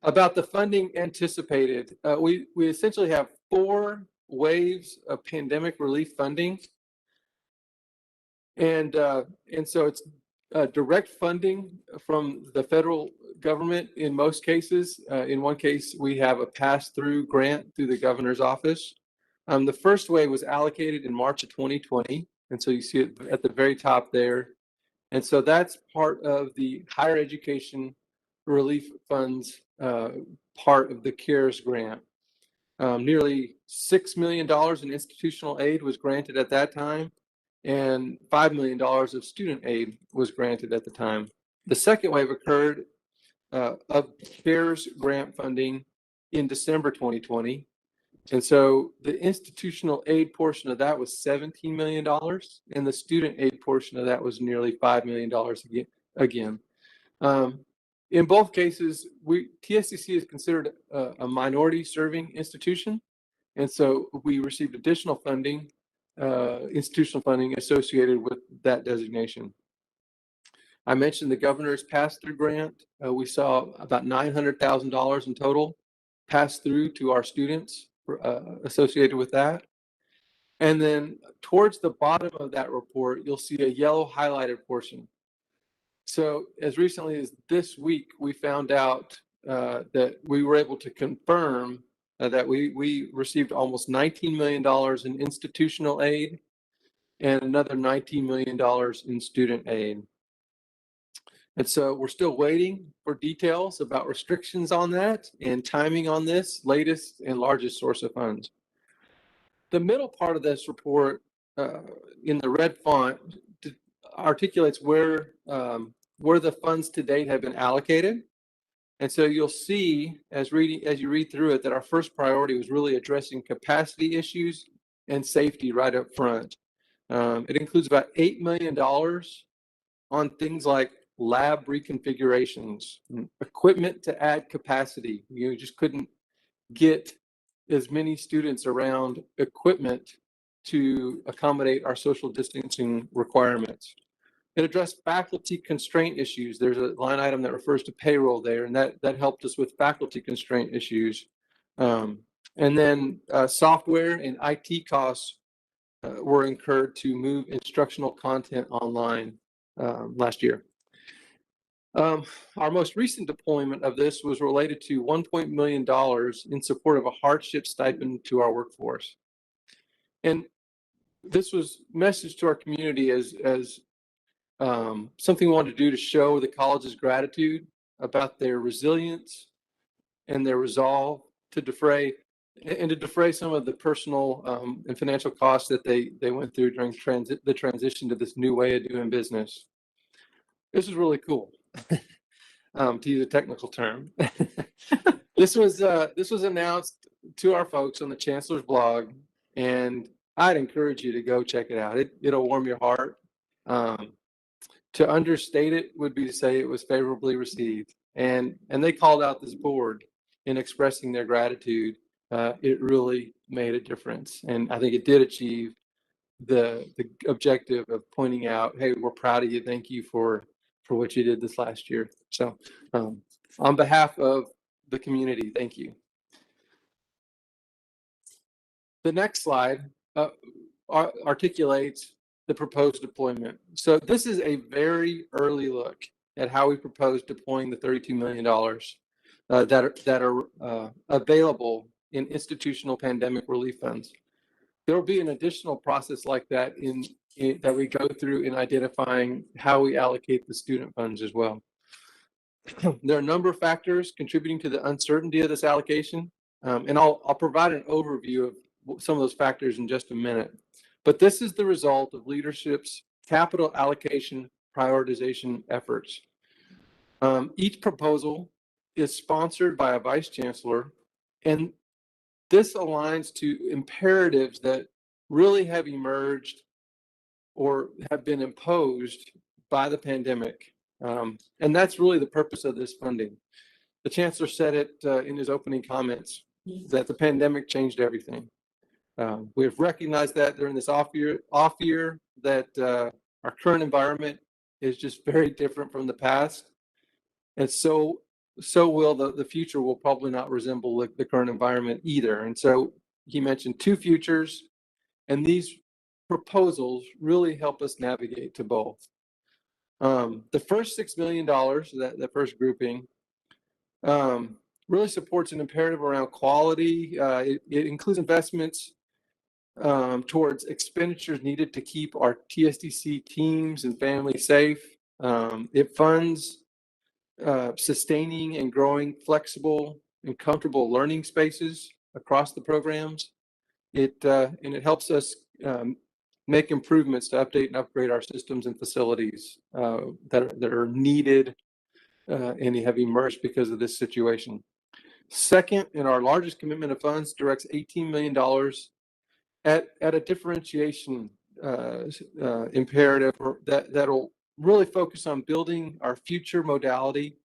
S4: About the funding anticipated. We essentially have 4 waves of pandemic relief funding, and so it's direct funding from the federal government in most cases. In one case, we have a pass-through grant through the governor's office. The first wave was allocated in March of 2020, and so you see it at the very top there. And so that's part of the higher education relief funds part of the CARES grant. Nearly $6 million in institutional aid was granted at that time, and $5 million of student aid was granted at the time. The second wave occurred of CARES grant funding in December 2020. And so the institutional aid portion of that was $17 million, and the student aid portion of that was nearly $5 million again. In both cases, TSDC is considered a minority serving institution, and so we received additional funding, institutional funding associated with that designation. I mentioned the governor's pass-through grant. We saw about $900,000 in total pass through to our students associated with that. And then towards the bottom of that report, you'll see a yellow highlighted portion. So as recently as this week, we found out that we were able to confirm that we received almost $19 million in institutional aid and another $19 million in student aid. And so we're still waiting for details about restrictions on that and timing on this latest and largest source of funds. The middle part of this report in the red font articulates where the funds to date have been allocated. And so you'll see as you read through it that our first priority was really addressing capacity issues and safety right up front. It includes about $8 million on things like lab reconfigurations, equipment to add capacity. You just couldn't get as many students around equipment to accommodate our social distancing requirements. It addressed faculty constraint issues. There's a line item that refers to payroll there, and that helped us with faculty constraint issues. And then software and IT costs were incurred to move instructional content online last year. Our most recent deployment of this was related to $1 million in support of a hardship stipend to our workforce. And this was messaged to our community as something we wanted to do to show the college's gratitude about their resilience and their resolve to defray some of the personal and financial costs that they went through during the transition to this new way of doing business. This is really cool. to use a technical term. This was announced to our folks on the Chancellor's blog, and I'd encourage you to go check it out. It'll warm your heart. To understate it would be to say it was favorably received, and they called out this board in expressing their gratitude. It really made a difference, and I think it did achieve the objective of pointing out, hey, we're proud of you. Thank you for what you did this last year. So, on behalf of the community, thank you. The next slide articulates the proposed deployment. So this is a very early look at how we propose deploying the $32 million that are available in institutional pandemic relief funds. There will be an additional process like that that we go through in identifying how we allocate the student funds as well. There are a number of factors contributing to the uncertainty of this allocation, and I'll provide an overview of some of those factors in just a minute. But this is the result of leadership's capital allocation prioritization efforts. Each proposal is sponsored by a vice chancellor, and this aligns to imperatives that really have emerged or have been imposed by the pandemic. And that's really the purpose of this funding. The chancellor said it in his opening comments that the pandemic changed everything. We've recognized that during this off year that our current environment is just very different from the past. And so will the future will probably not resemble the current environment either. And so he mentioned two futures, and these proposals really help us navigate to both. The first $6 million, that first grouping, really supports an imperative around quality. It includes investments towards expenditures needed to keep our TSDC teams and families safe. It funds sustaining and growing flexible and comfortable learning spaces across the programs. And it helps us make improvements to update and upgrade our systems and facilities that are needed and have emerged because of this situation. Second, in our largest commitment of funds, directs $18 million at a differentiation imperative that'll really focus on building our future modality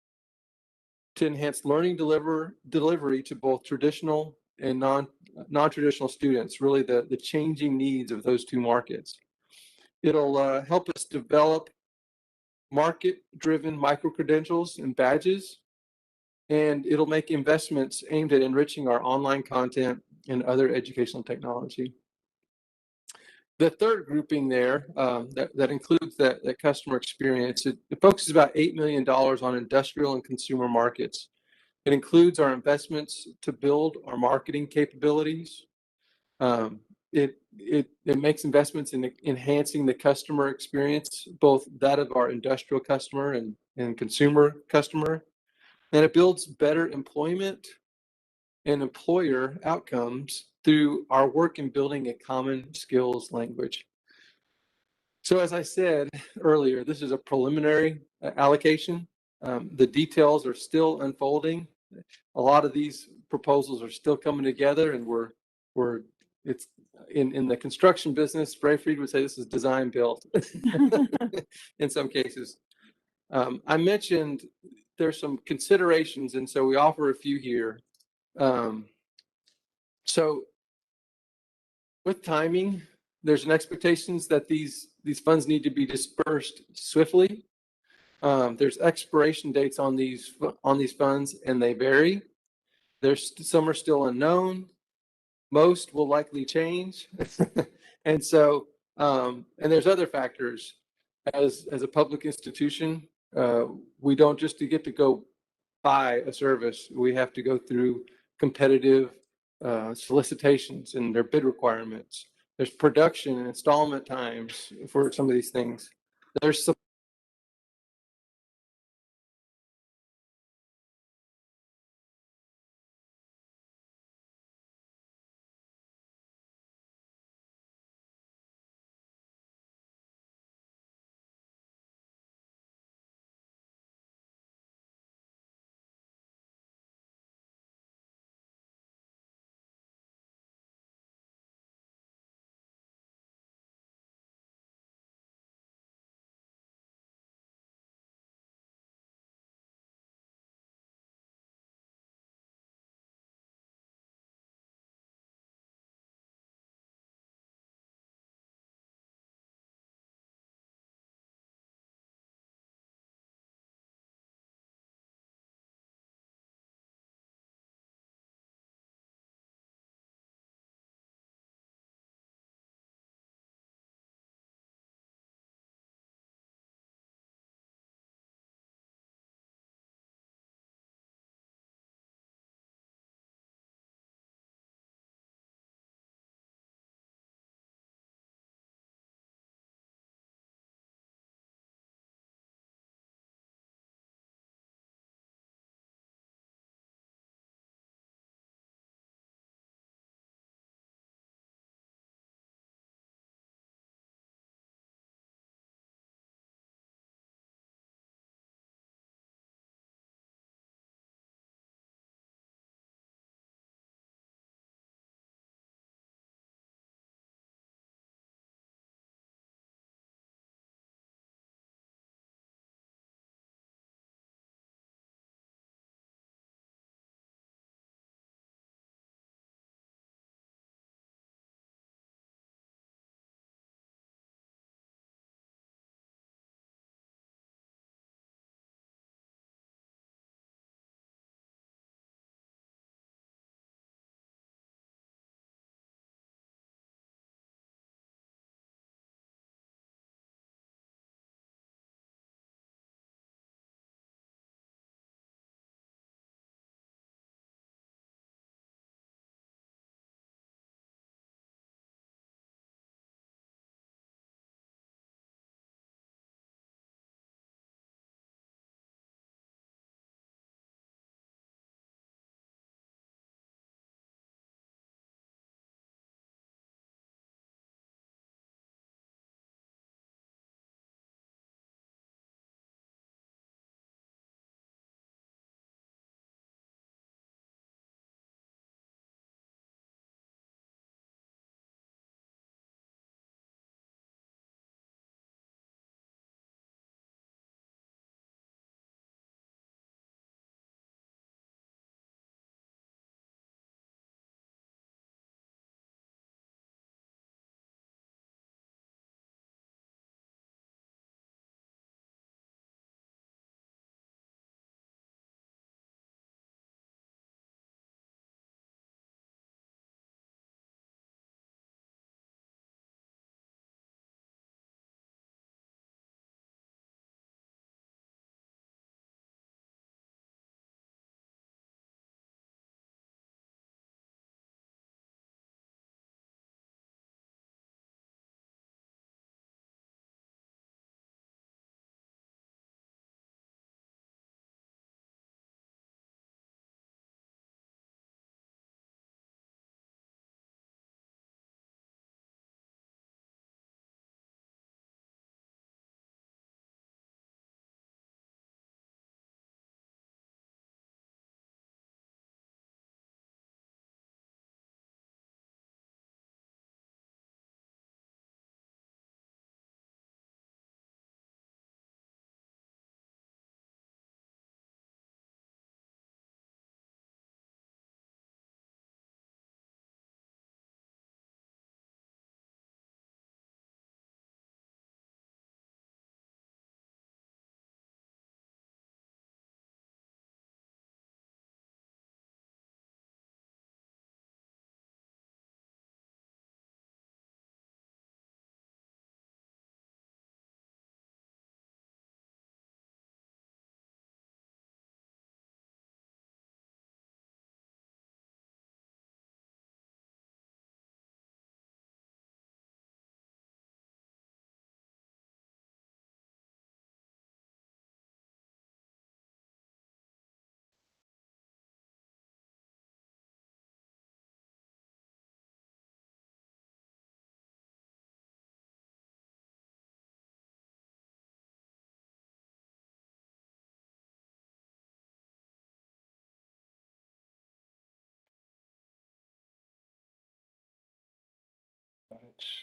S4: to enhance learning delivery to both traditional and non-traditional students, really the changing needs of those two markets. It'll help us develop market-driven micro-credentials and badges, and it'll make investments aimed at enriching our online content and other educational technology. The third grouping there that includes that customer experience, it focuses about $8 million on industrial and consumer markets. It includes our investments to build our marketing capabilities. It makes investments in enhancing the customer experience, both that of our industrial customer and consumer customer. And it builds better employment and employer outcomes through our work in building a common skills language. So as I said earlier, this is a preliminary allocation. The details are still unfolding. A lot of these proposals are still coming together, and it's in the construction business, Brayfried would say this is design built in some cases. I mentioned there's some considerations, and so we offer a few here. So with timing, there's an expectations that these funds need to be dispersed swiftly. There's expiration dates on these funds, and they vary. Some are still unknown. Most will likely change. And so, and there's other factors. As a public institution, we don't just get to go buy a service. We have to go through competitive solicitations and their bid requirements. There's production and installment times for some of these things. There's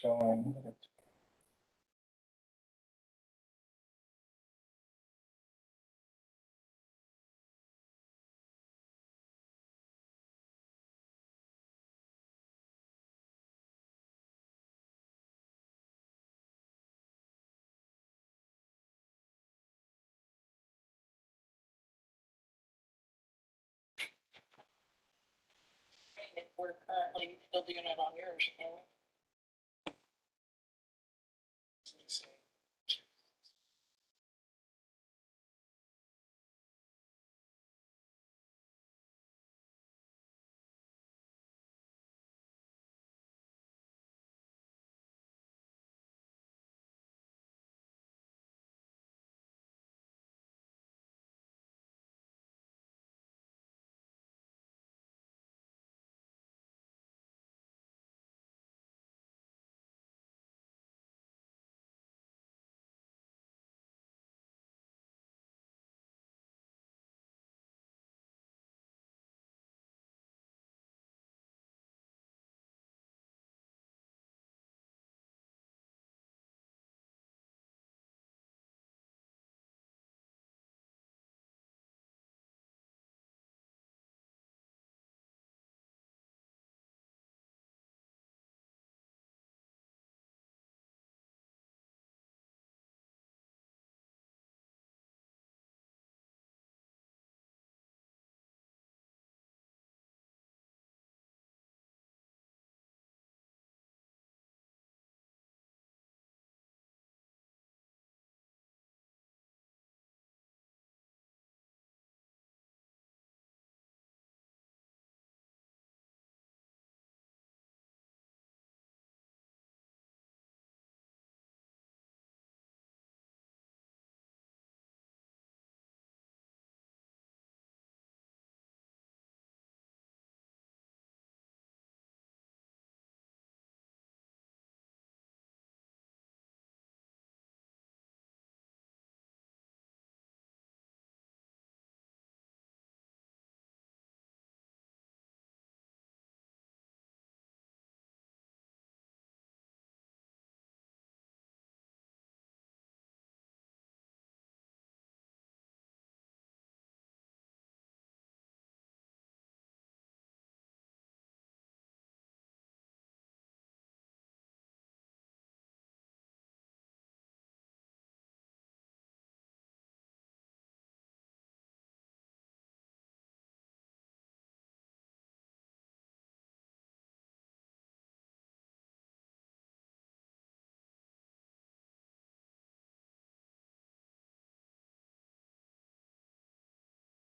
S8: showing.
S9: We're currently still doing it on yours.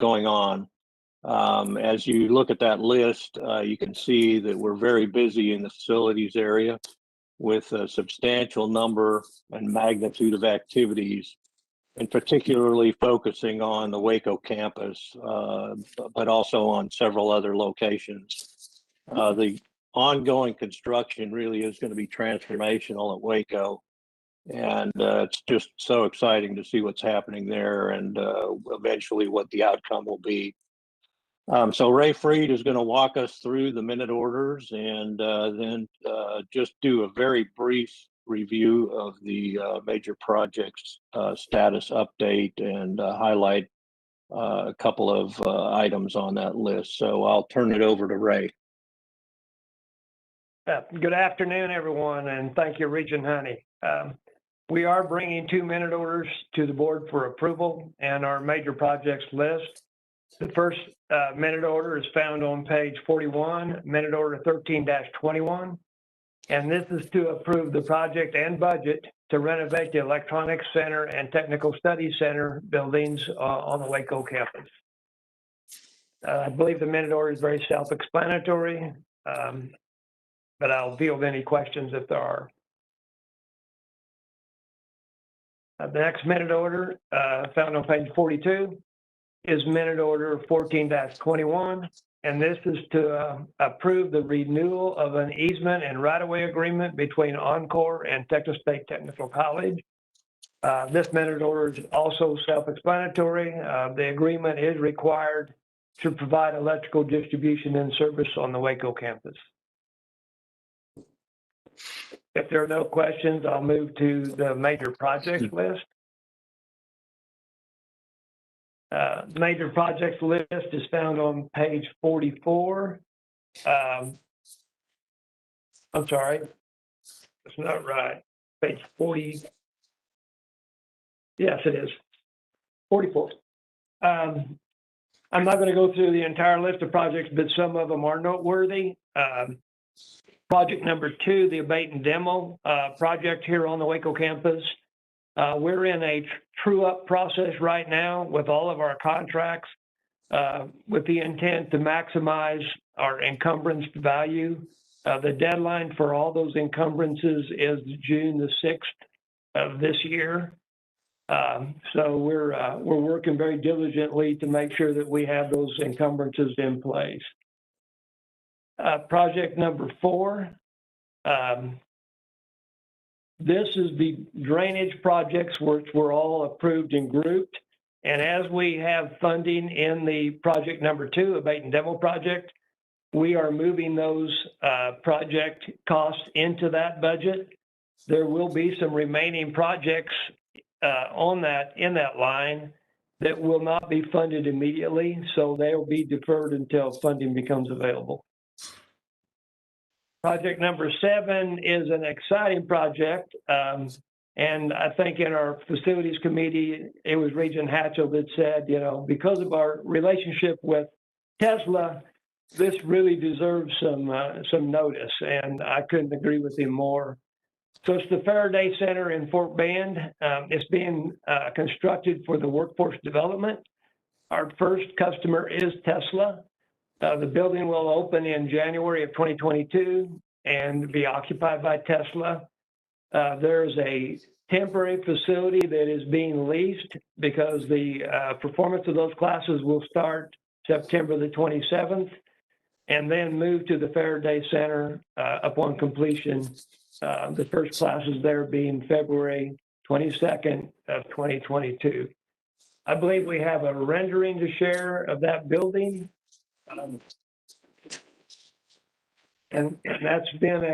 S8: Going on. As you look at that list, you can see that we're very busy in the facilities area with a substantial number and magnitude of activities, and particularly focusing on the Waco campus, but also on several other locations. The ongoing construction really is going to be transformational at Waco. And it's just so exciting to see what's happening there and eventually what the outcome will be. So Ray Freed is going to walk us through the minute orders and then just do a very brief review of the major projects status update and highlight a couple of items on that list. So I'll turn it over to Ray.
S10: Good afternoon, everyone, and thank you, Regent Honey. We are bringing 2 minute orders to the board for approval and our major projects list. The first minute order is found on page 41, minute order 13-21. And this is to approve the project and budget to renovate the Electronics Center and Technical Studies Center buildings on the Waco campus. I believe the minute order is very self-explanatory, but I'll field any questions if there are. The next minute order found on page 42 is minute order 14-21, and this is to approve the renewal of an easement and right-of-way agreement between Encore and Texas State Technical College. This minute order is also self-explanatory. The agreement is required to provide electrical distribution and service on the Waco campus. If there are no questions, I'll move to the major projects list. Major projects list is found on page 44. I'm sorry, that's not right. Page 40. Yes, it is. 44. I'm not going to go through the entire list of projects, but some of them are noteworthy. Project number 2, the abate and demo project here on the Waco campus. We're in a true-up process right now with all of our contracts with the intent to maximize our encumbrance value. The deadline for all those encumbrances is June the 6th of this year. So we're working very diligently to make sure that we have those encumbrances in place. Project number 4. This is the drainage projects which were all approved and grouped. And as we have funding in the project number 2, abate and demo project, we are moving those project costs into that budget. There will be some remaining projects in that line that will not be funded immediately, so they will be deferred until funding becomes available. Project number 7 is an exciting project, and I think in our facilities committee, it was Regent Hatchell that said, you know, because of our relationship with Tesla, this really deserves some notice, and I couldn't agree with him more. So it's the Faraday Center in Fort Bend. It's being constructed for the workforce development. Our first customer is Tesla. The building will open in January of 2022 and be occupied by Tesla. There's a temporary facility that is being leased because the performance of those classes will start September the 27th and then move to the Faraday Center upon completion. The first classes there being February 22nd of 2022. I believe we have a rendering to share of that building. And that's been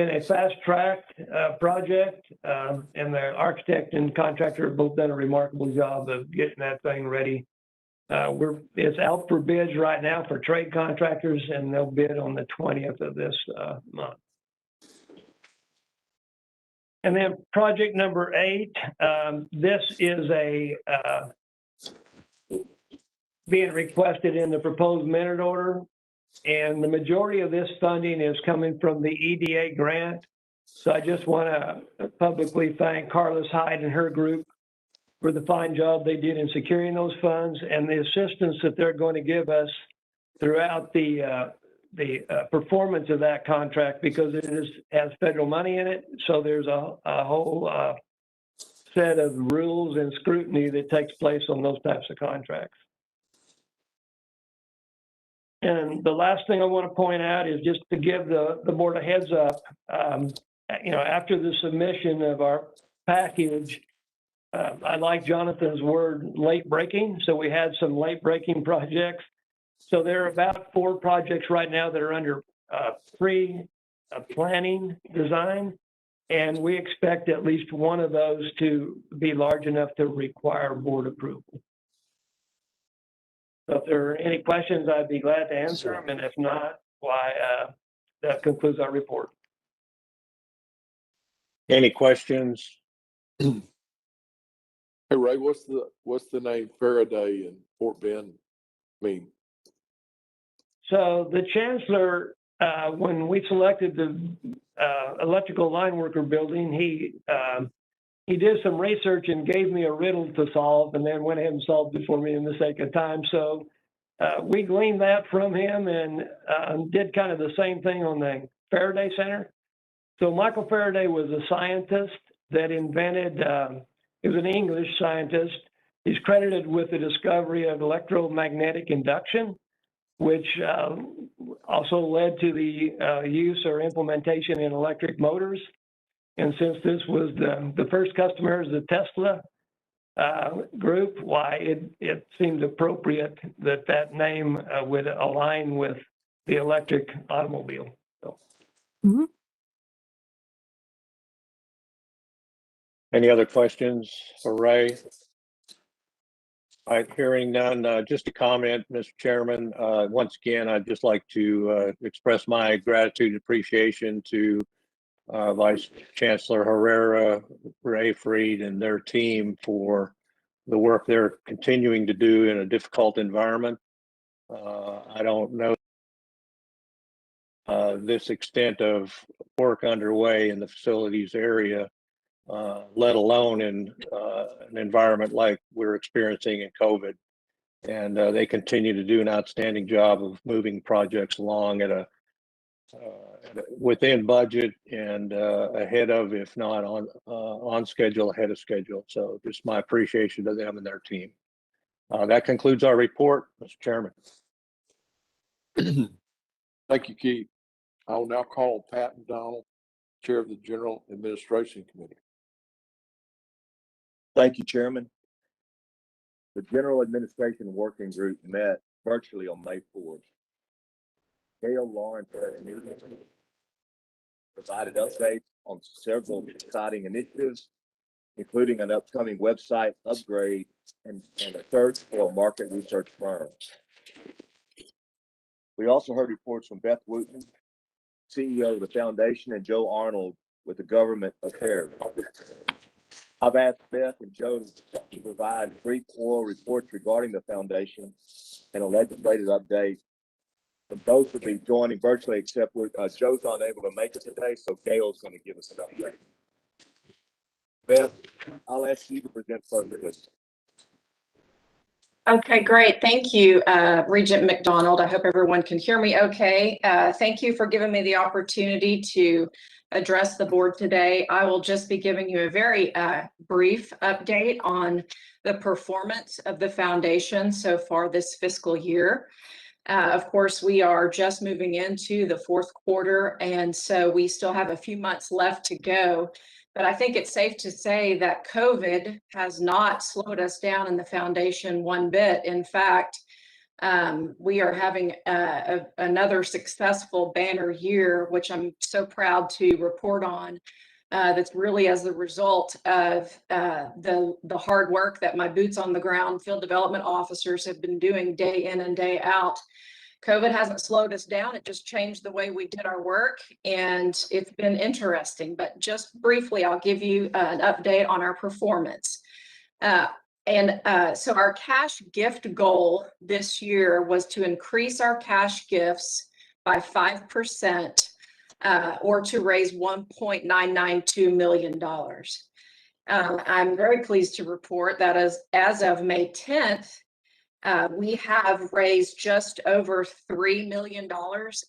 S10: a fast-tracked project, and the architect and contractor have both done a remarkable job of getting that thing ready. It's out for bids right now for trade contractors, and they'll bid on the 20th of this month. And then project number 8, this is being requested in the proposed minute order. And the majority of this funding is coming from the EDA grant. So I just want to publicly thank Carlos Hyde and her group for the fine job they did in securing those funds and the assistance that they're going to give us throughout the performance of that contract, because it has federal money in it. So there's a whole set of rules and scrutiny that takes place on those types of contracts. And the last thing I want to point out is just to give the board a heads up. You know, after the submission of our package, I like Jonathan's word, late breaking. So we had some late breaking projects. So there are about 4 projects right now that are under pre-planning design. And we expect at least one of those to be large enough to require board approval. So if there are any questions, I'd be glad to answer them. And if not, why, that concludes our report.
S8: Any questions?
S3: Hey, Ray, what's the name Faraday and Fort Bend mean?
S10: So the chancellor, when we selected the electrical line worker building, he did some research and gave me a riddle to solve, and then went ahead and solved it for me in the sake of time. So we gleaned that from him and did kind of the same thing on the Faraday Center. So Michael Faraday was a scientist that invented, he was an English scientist. He's credited with the discovery of electromagnetic induction, which also led to the use or implementation in electric motors. And since this was the first customer is the Tesla group, why it seemed appropriate that name would align with the electric automobile. So.
S8: Any other questions for Ray? All right, hearing none, just a comment, Mr. Chairman. Once again, I'd just like to express my gratitude and appreciation to Vice Chancellor Herrera, Ray Freed, and their team for the work they're continuing to do in a difficult environment. I don't know this extent of work underway in the facilities area, let alone in an environment like we're experiencing in COVID. And they continue to do an outstanding job of moving projects along at a within budget and ahead of, if not on schedule, ahead of schedule. So just my appreciation to them and their team. That concludes our report, Mr. Chairman.
S3: Thank you, Keith. I will now call Pat McDonald, Chair of the General Administration Committee.
S5: Thank you, Chairman. The General Administration Working Group met virtually on May 4th. Gail Lawrence provided updates on several exciting initiatives, including an upcoming website upgrade and a search for a market research firm. We also heard reports from Beth Wooten, CEO of the foundation, and Joe Arnold with the Government Affairs. I've asked Beth and Joe to provide brief oral reports regarding the foundation and a legislative update. And both will be joining virtually, except Joe's unable to make it today, so Gail's going to give us an update. Beth, I'll ask you to present further this.
S9: Okay, great. Thank you, Regent McDonald. I hope everyone can hear me okay. Thank you for giving me the opportunity to address the board today. I will just be giving you a very brief update on the performance of the foundation so far this fiscal year. Of course, we are just moving into the fourth quarter, and so we still have a few months left to go. But I think it's safe to say that COVID has not slowed us down in the foundation one bit. In fact, we are having another successful banner year, which I'm so proud to report on. That's really as a result of the hard work that my boots on the ground field development officers have been doing day in and day out. COVID hasn't slowed us down. It just changed the way we did our work, and it's been interesting. But just briefly, I'll give you an update on our performance. So our cash gift goal this year was to increase our cash gifts by 5%, or to raise $1.992 million. I'm very pleased to report that as of May 10th, we have raised just over $3 million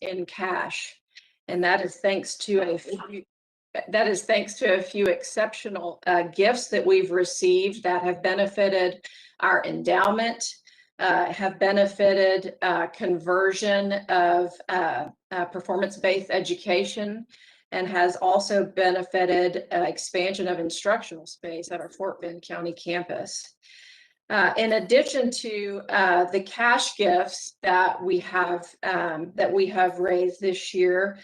S9: in cash, and that is thanks to a few exceptional gifts that we've received that have benefited our endowment, have benefited conversion of performance-based education, and has also benefited expansion of instructional space at our Fort Bend County campus. In addition to the cash gifts that we have raised this year,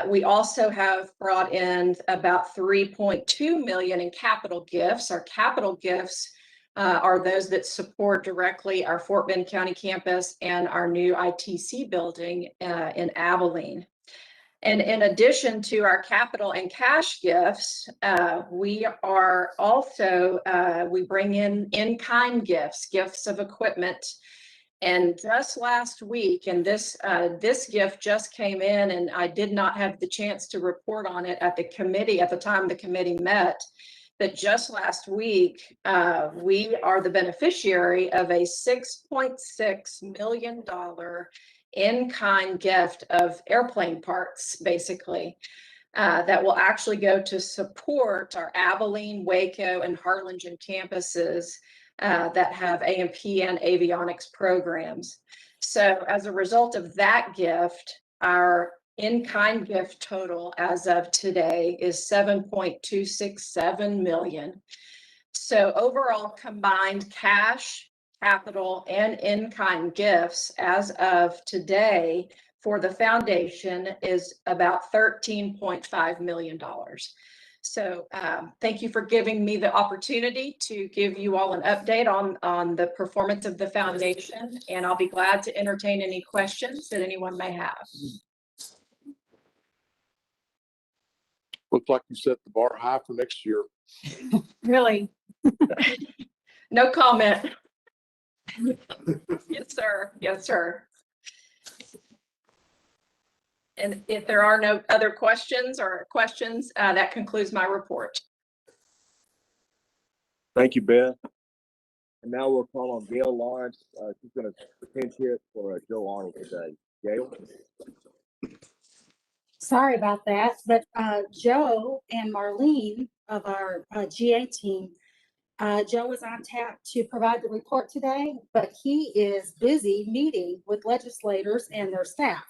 S9: we also have brought in about $3.2 million in capital gifts. Our capital gifts are those that support directly our Fort Bend County campus and our new ITC building in Abilene. And in addition to our capital and cash gifts, we are also, we bring in-kind gifts of equipment. And just last week, and this gift just came in, and I did not have the chance to report on it at the committee at the time the committee met. But just last week, we are the beneficiary of a $6.6 million in-kind gift of airplane parts, basically, that will actually go to support our Abilene, Waco, and Harlingen campuses that have A&P and avionics programs. So as a result of that gift, our in-kind gift total as of today is $7.267 million. So overall combined cash, capital, and in-kind gifts as of today for the foundation is about $13.5 million. So thank you for giving me the opportunity to give you all an update on the performance of the foundation, and I'll be glad to entertain any questions that anyone may have.
S3: Looks like you set the bar high for next year.
S6: Really?
S9: No comment. Yes, sir. Yes, sir. And if there are no other questions, that concludes my report.
S5: Thank you, Beth. And now we'll call on Gail Lawrence. She's going to pinch hit for Joe Arnold today. Gail?
S7: Sorry about that, but Joe and Marlene of our GA team, Joe was on tap to provide the report today, but he is busy meeting with legislators and their staff.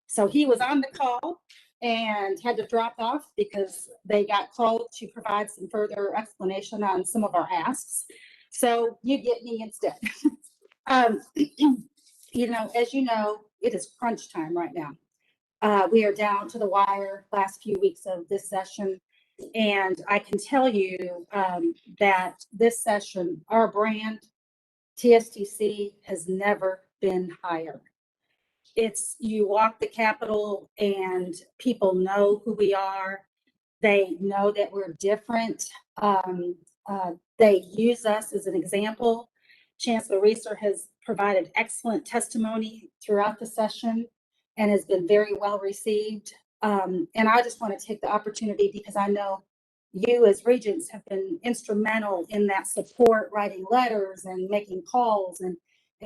S7: So he was on the call and had to drop off because they got called to provide some further explanation on some of our asks. So you get me instead. You know, as you know, it is crunch time right now. We are down to the wire last few weeks of this session. And I can tell you that this session, our brand, TSTC, has never been higher. It's, you walk the Capitol and people know who we are. They know that we're different. They use us as an example. Chancellor Reeser has provided excellent testimony throughout the session and has been very well received. And I just want to take the opportunity, because I know you as Regents have been instrumental in that support, writing letters and making calls, and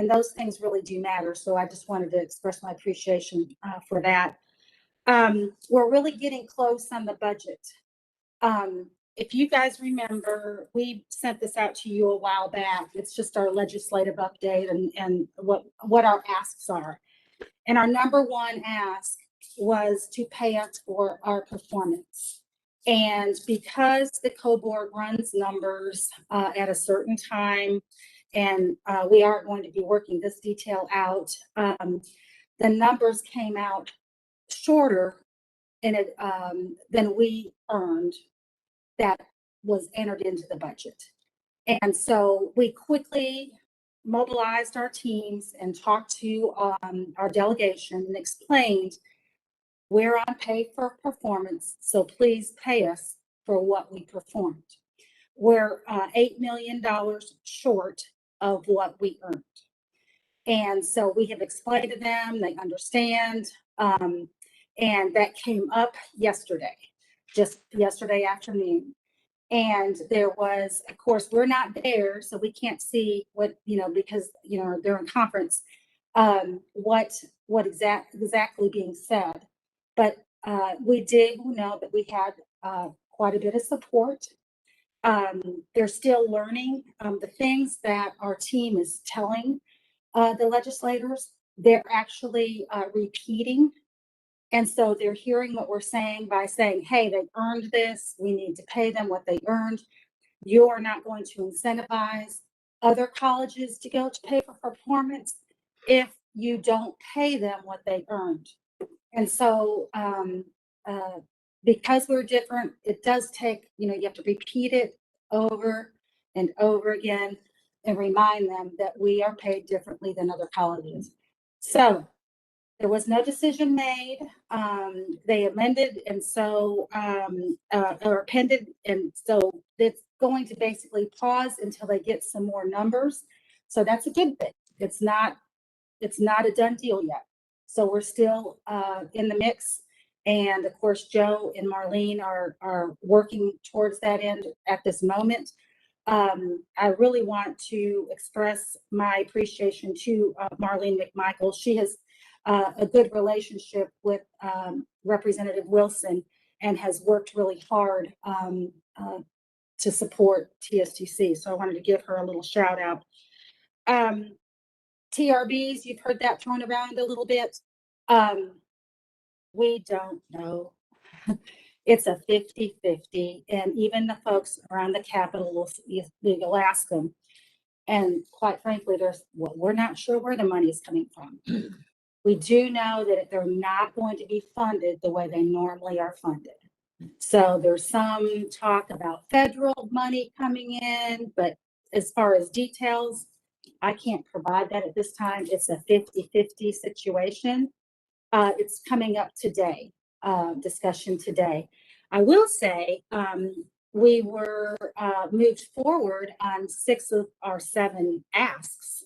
S7: those things really do matter. So I just wanted to express my appreciation for that. We're really getting close on the budget. If you guys remember, we sent this out to you a while back. It's just our legislative update and what our asks are. And our number one ask was to pay us for our performance. And because the co-board runs numbers at a certain time, and we are going to be working this detail out, the numbers came out shorter in it, than we earned that was entered into the budget. And so we quickly mobilized our teams and talked to our delegation and explained, we're on pay for performance, so please pay us for what we performed. We're $8 million short of what we earned. And so we have explained to them, they understand, and that came up yesterday, just yesterday afternoon. And there was, of course, we're not there, so we can't see what, because, they're in conference, what exactly being said. But we did know that we had quite a bit of support. They're still learning the things that our team is telling the legislators. They're actually repeating. And so they're hearing what we're saying by saying, hey, they earned this. We need to pay them what they earned. You're not going to incentivize other colleges to go to pay for performance if you don't pay them what they earned. And so because we're different, it does take, you have to repeat it over and over again and remind them that we are paid differently than other colleges. So there was no decision made. They amended, and so or appended, and so it's going to basically pause until they get some more numbers. So that's a good thing. It's not a done deal yet. So we're still in the mix, and of course Joe and Marlene are working towards that end at this moment. I really want to express my appreciation to Marlene McMichael. She has a good relationship with Representative Wilson and has worked really hard to support TSTC. So I wanted to give her a little shout out. TRBs, you've heard that thrown around a little bit. We don't know. It's a 50-50, and even the folks around the Capitol will ask them. And quite frankly, we're not sure where the money is coming from. We do know that they're not going to be funded the way they normally are funded.
S11: So there's some talk about federal money coming in, but as far as details, I can't provide that at this time. It's a 50-50 situation. It's coming up today, discussion today. I will say, we were moved forward on 6 of our 7 asks.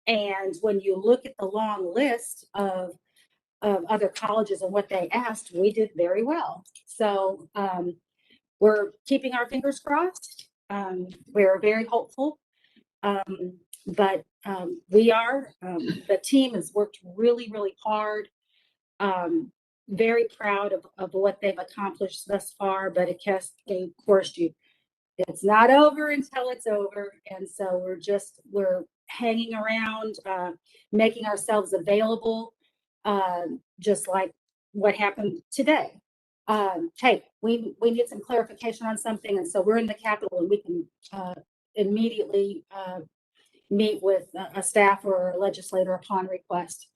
S11: And when you look at the long list of other colleges and what they asked, we did very well. So we're keeping our fingers crossed. We're very hopeful. But the team has worked really, really hard. Very proud of what they've accomplished thus far, but of course, it's not over until it's over. And so we're hanging around, making ourselves available, just like what happened today. Hey, we need some clarification on something. And so we're in the Capitol and we can immediately meet with a staff or a legislator upon request.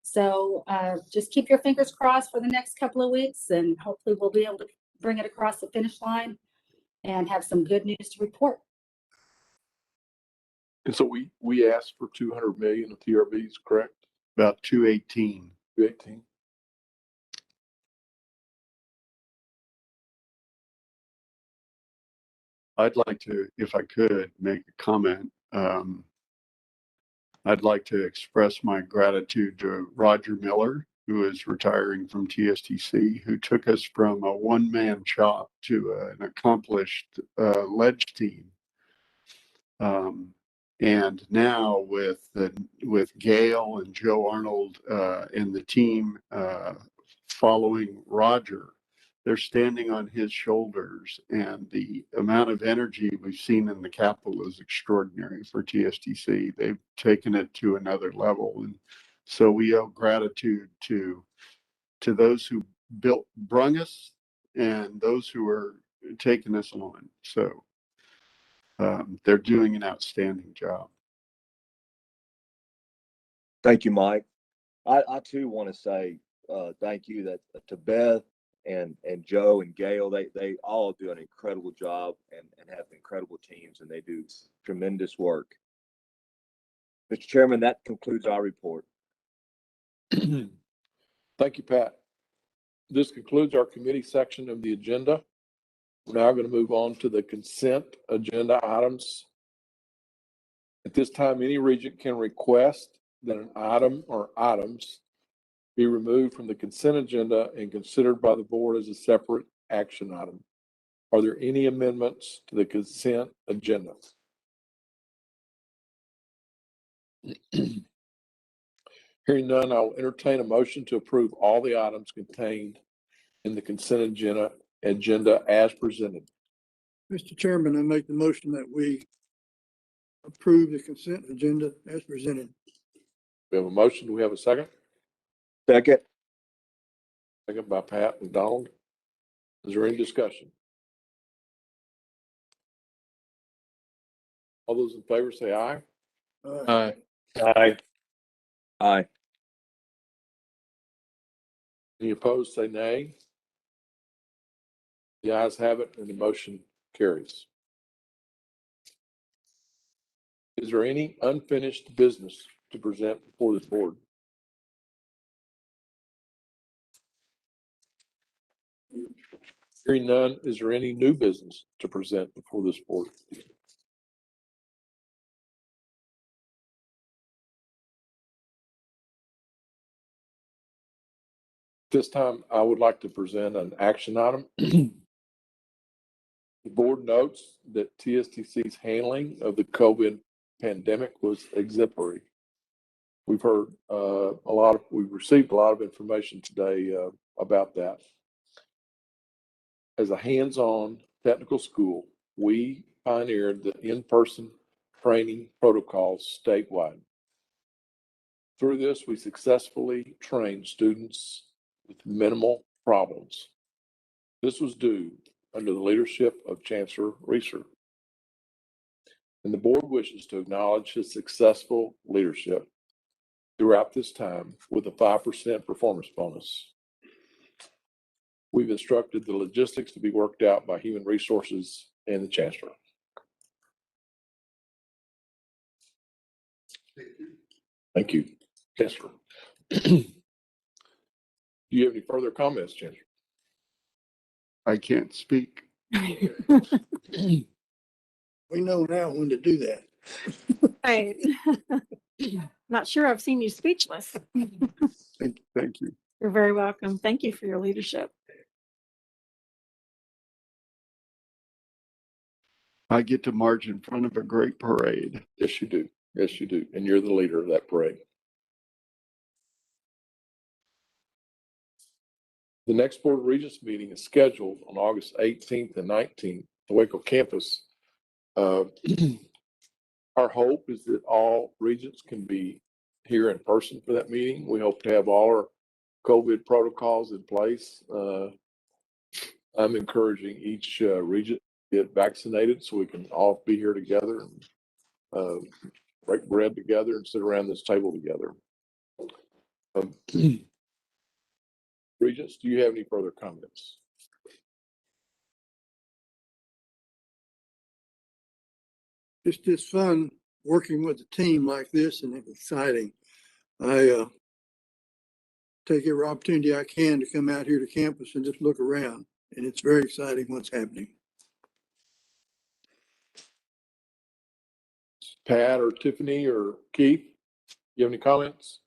S11: So just keep your fingers crossed for the next couple of weeks, and hopefully we'll be able to bring it across the finish line and have some good news to report.
S3: And so we asked for 200 million of TRBs, correct?
S2: About 218.
S3: 218.
S2: I'd like to, if I could, make a comment. I'd like to express my gratitude to Roger Miller, who is retiring from TSTC, who took us from a one-man shop to an accomplished ledge team. And now with Gail and Joe Arnold and the team following Roger, they're standing on his shoulders, and the amount of energy we've seen in the Capitol is extraordinary for TSTC. They've taken it to another level, and so we owe gratitude to those who brung us and those who are taking us on. So they're doing an outstanding job.
S5: Thank you, Mike. I too want to say thank you to Beth and Joe and Gail. They all do an incredible job and have incredible teams, and they do tremendous work. Mr. Chairman, that concludes our report.
S3: Thank you, Pat. This concludes our committee section of the agenda. We're now going to move on to the consent agenda items. At this time, any regent can request that an item or items be removed from the consent agenda and considered by the board as a separate action item. Are there any amendments to the consent agenda? Hearing none, I will entertain a motion to approve all the items contained in the consent agenda as presented.
S12: Mr. Chairman, I make the motion that we approve the consent agenda as presented.
S3: We have a motion. Do we have a second?
S5: Second.
S3: Second by Pat McDonald. Is there any discussion? All those in favor say aye.
S12: Aye.
S8: Aye.
S5: Aye.
S3: Any opposed say nay. The ayes have it and the motion carries. Is there any unfinished business to present before this board? Hearing none, is there any new business to present before this board? This time, I would like to present an action item. The board notes that TSTC's handling of the COVID pandemic was exemplary. We've heard we've received a lot of information today about that. As a hands-on technical school, we pioneered the in-person training protocols statewide. Through this, we successfully trained students with minimal problems. This was due under the leadership of Chancellor Reeser. And the board wishes to acknowledge his successful leadership throughout this time with a 5% performance bonus. We've instructed the logistics to be worked out by Human Resources and the Chancellor. Thank you, Chancellor. Do you have any further comments, Chancellor?
S2: I can't speak.
S12: We know now when to do that.
S6: Right. Not sure I've seen you speechless.
S2: Thank you.
S6: You're very welcome. Thank you for your leadership.
S2: I get to march in front of a great parade.
S3: Yes, you do. Yes, you do. And you're the leader of that parade. The next Board of Regents meeting is scheduled on August 18th and 19th, the Waco campus. Our hope is that all regents can be here in person for that meeting. We hope to have all our COVID protocols in place. I'm encouraging each regent to get vaccinated so we can all be here together and break bread together and sit around this table together. Regents, do you have any further comments?
S12: It's fun working with a team like this, and it's exciting. I take every opportunity I can to come out here to campus and just look around, and it's very exciting what's happening.
S3: Pat or Tiffany or Keith, you have any comments?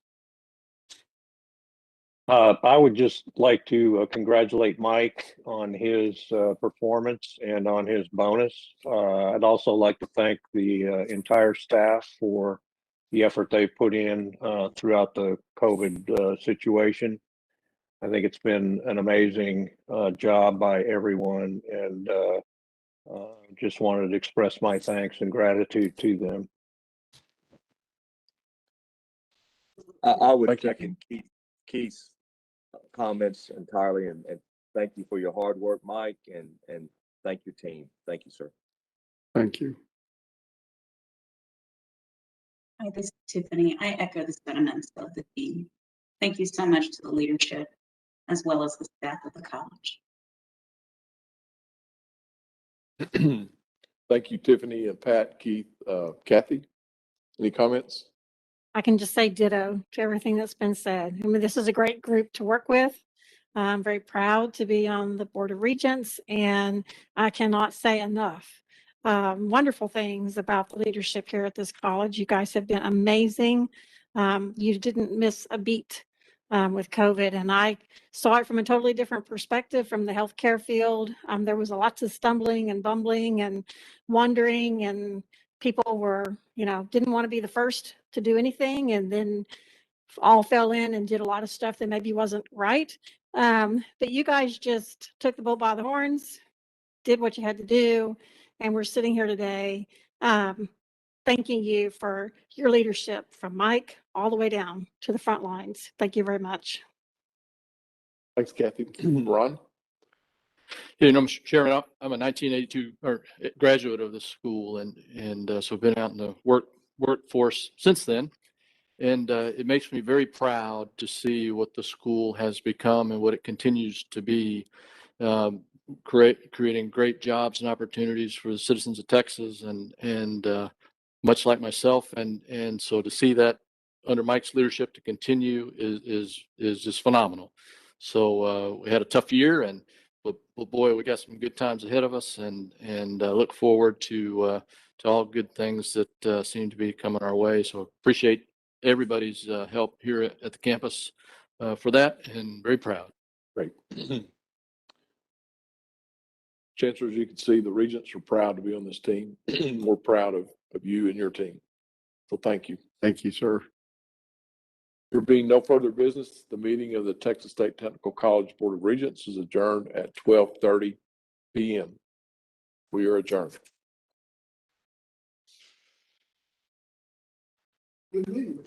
S8: I would just like to congratulate Mike on his performance and on his bonus. I'd also like to thank the entire staff for the effort they put in throughout the COVID situation. I think it's been an amazing job by everyone, and just wanted to express my thanks and gratitude to them.
S5: I would
S3: Thank you.
S5: second Keith's comments entirely, and thank you for your hard work, Mike, and thank you, team. Thank you, sir.
S2: Thank you.
S7: Hi, this is Tiffany. I echo the sentiments of the team. Thank you so much to the leadership as well as the staff of the college.
S3: Thank you, Tiffany and Pat, Keith, Kathy. Any comments?
S6: I can just say ditto to everything that's been said. I mean, this is a great group to work with. I'm very proud to be on the Board of Regents, and I cannot say enough wonderful things about the leadership here at this college. You guys have been amazing. You didn't miss a beat with COVID, and I saw it from a totally different perspective from the healthcare field. There was lots of stumbling and bumbling and wondering, and people were, didn't want to be the first to do anything, and then all fell in and did a lot of stuff that maybe wasn't right. But you guys just took the bull by the horns, did what you had to do, and we're sitting here today thanking you for your leadership from Mike all the way down to the front lines. Thank you very much.
S3: Thanks, Kathy. Ron?
S13: Mr. Chairman, I'm a 1982 graduate of the school, and so I've been out in the workforce since then. And it makes me very proud to see what the school has become and what it continues to be, creating great jobs and opportunities for the citizens of Texas, and much like myself. And so to see that under Mike's leadership to continue is just phenomenal. So we had a tough year, but boy, we got some good times ahead of us, and look forward to all good things that seem to be coming our way. So appreciate everybody's help here at the campus for that, and very proud.
S3: Great. Chancellor, as you can see, the Regents are proud to be on this team. We're proud of you and your team. So thank you.
S2: Thank you, sir.
S3: There being no further business, the meeting of the Texas State Technical College Board of Regents is adjourned at 12:30 p.m. We are adjourned.
S12: Good meeting.